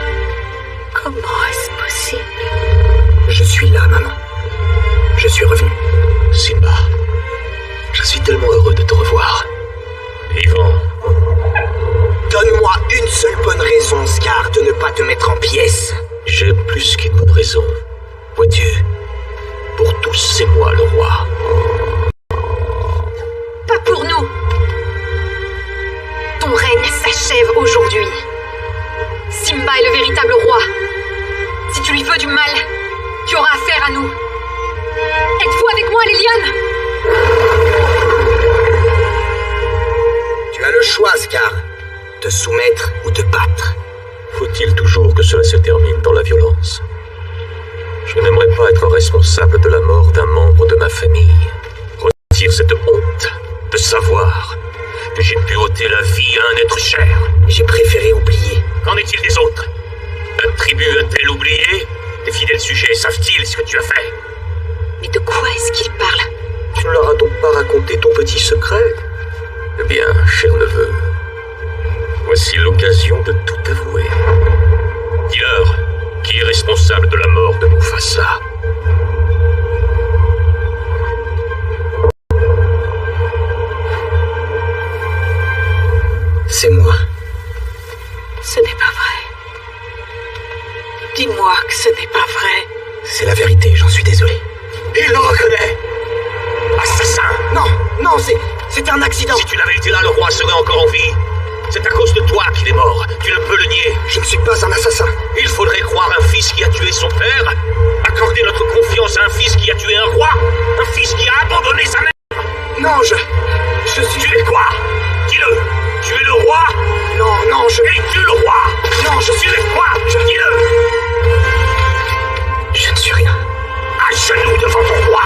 Comment est-ce possible? Je suis là, maman. Je suis revenu. Simba, je suis tellement heureux de te revoir. Vivant. Donne-moi une seule bonne raison, Scar, de ne pas te mettre en pièces. J'ai plus qu'une bonne raison. Vois-tu, pour tous, c'est moi le roi. Pas pour nous. Ton règne s'achève aujourd'hui. Simba est le véritable roi. Si tu lui veux du mal, tu auras affaire à nous. Êtes-vous avec moi, les lionnes? Tu as le choix, Scar. Te soumettre ou te battre. Faut-il toujours que cela se termine dans la violence? Je n'aimerais pas être responsable de la mort d'un membre de ma famille. Retire cette honte de savoir que j'ai pu ôter la vie à un être cher. J'ai préféré oublier. Qu'en est-il des autres? Ta tribu a-t-elle oublié? Tes fidèles sujets savent-ils ce que tu as fait? Mais de quoi est-ce qu'il parle? Tu ne leur as donc pas raconté ton petit secret? Eh bien, cher neveu, voici l'occasion de tout avouer. Dis-leur, qui est responsable de la mort de Mufasa? J'en suis désolé. Il le reconnaît. Assassin. Non, c'était un accident. Si tu n'avais été là, le roi serait encore en vie. C'est à cause de toi qu'il est mort. Tu ne peux le nier. Je ne suis pas un assassin. Il faudrait croire un fils qui a tué son père. Accorder notre confiance à un fils qui a tué un roi. Un fils qui a abandonné sa mère. Non, je suis... Tu es quoi? Dis-le. Tu es le roi? Non, Es-tu le roi? Non, je suis... Tu es quoi? Dis-le. Je ne suis rien. À genoux devant ton roi.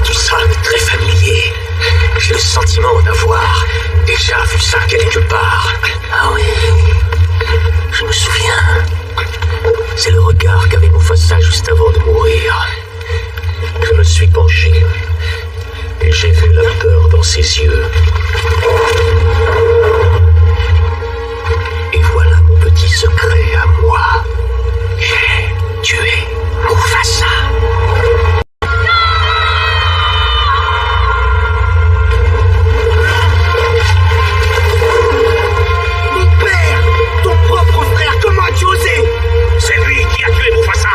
Tout ça est très familier. J'ai le sentiment d'avoir déjà vu ça quelque part. Ah oui, je me souviens. C'est le regard qu'avait Mufasa juste avant de mourir. Je me suis penché et j'ai vu la peur dans ses yeux. Et voilà mon petit secret à moi. J'ai tué Mufasa. Mon père! Ton propre frère, comment as-tu osé? C'est lui qui a tué Mufasa.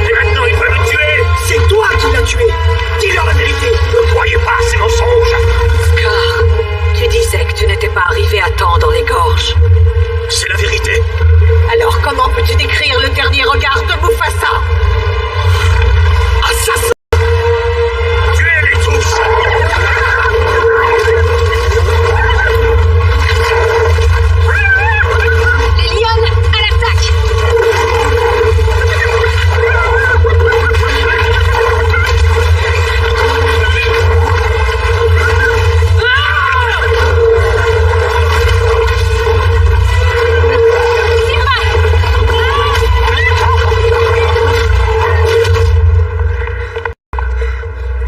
Et maintenant il veut le tuer. C'est toi qui l'as tué! Dis-leur la vérité! Ne croyez pas à ces mensonges. Scar, tu disais que tu n'étais pas arrivé à temps dans les gorges. C'est la vérité. Alors comment peux-tu décrire le dernier regard de Mufasa? Assassin! Tuez-les tous. Les lionnes, à l'attaque!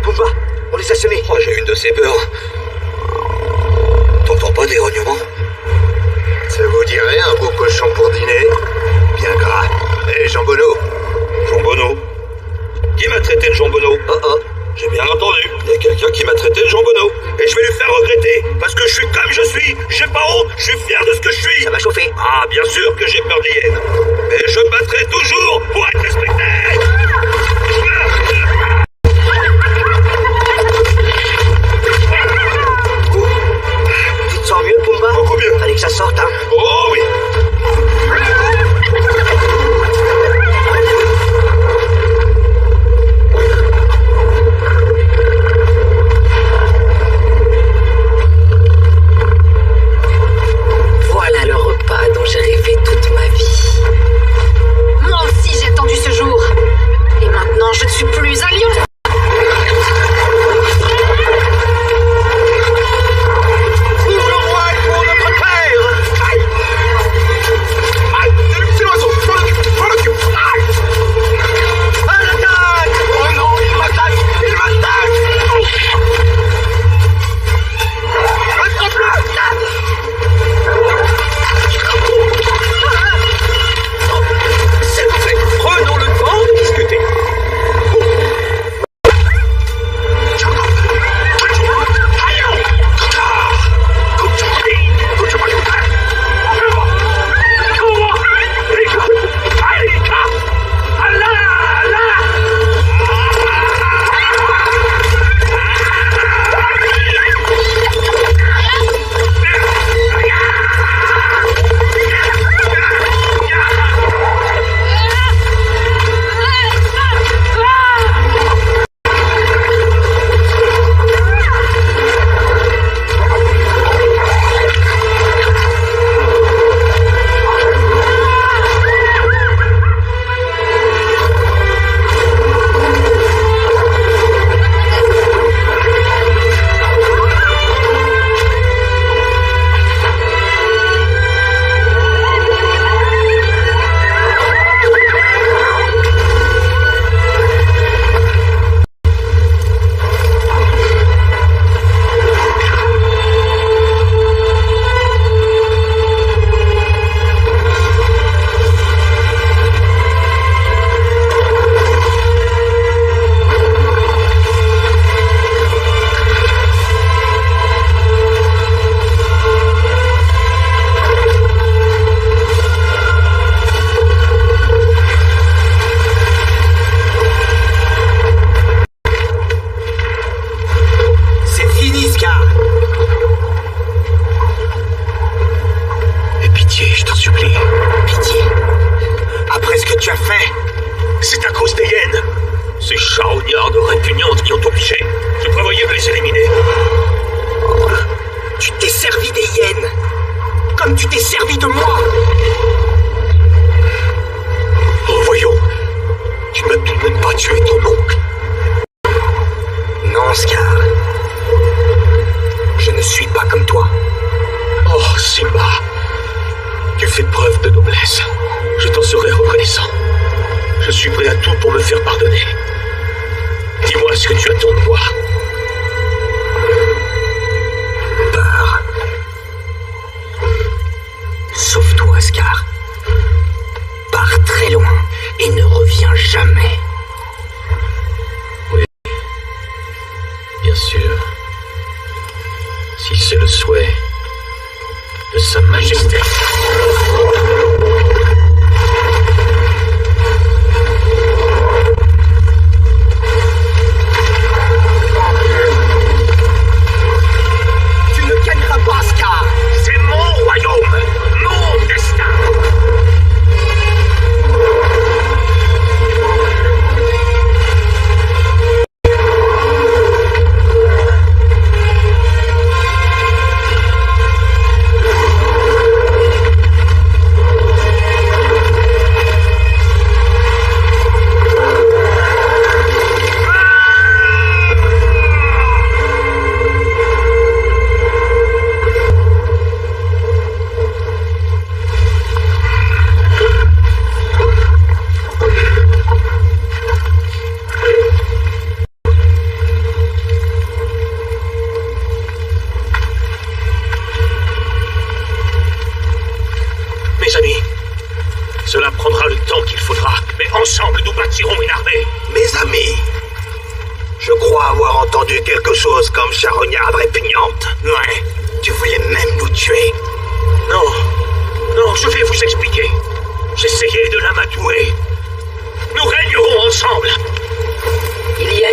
Pumba, on les a semés. Oh, j'ai une de ces peurs. T'entends pas des grognements? Ça vous dirait un beau cochon pour dîner? Bien gras. Hé, Jambonneau. Jambonneau. Qui m'a traité de jambonneau? J'ai bien entendu. Il y a quelqu'un qui m'a traité de jambonneau. Et je vais lui faire regretter. Parce que je suis comme je suis. J'ai pas honte. Je suis fier de ce que je suis. Ça va chauffer. Ah, bien sûr que j'ai peur d'hyène. Mais je me battrai toujours pour être respecté. Tu te sens mieux, Pumba? Beaucoup mieux. Fallait que ça sorte, hein? Oh oui. Voilà le repas dont j'ai rêvé toute ma vie. Moi aussi j'ai attendu ce jour. gardes répugnantes qui ont obligé. Je prévoyais de les éliminer. Tu t'es servi des hyènes, comme tu t'es servi de moi. Oh, voyons. Tu m'as tout de même pas tué ton oncle. Non, Scar. Je ne suis pas comme toi. Oh, Simba. Tu fais preuve de noblesse. Je t'en serai reconnaissant. Je suis prêt à tout pour me faire pardonner. Dis-moi ce que tu attends de moi. Peur. Sauve-toi, Scar. Pars très loin et ne reviens jamais. Oui. Bien sûr. Si c'est le souhait de Sa Majesté. Tu ne gagneras pas, Scar. C'est mon royaume, mon destin. Mes amis, cela prendra le temps qu'il faudra, mais ensemble nous bâtirons une armée. Mes amis, je crois avoir entendu quelque chose comme charognarde répugnante. Ouais. Tu voulais même nous tuer. Non, je vais vous expliquer. J'essayais de l'amadouer. Nous régnerons ensemble. Il y a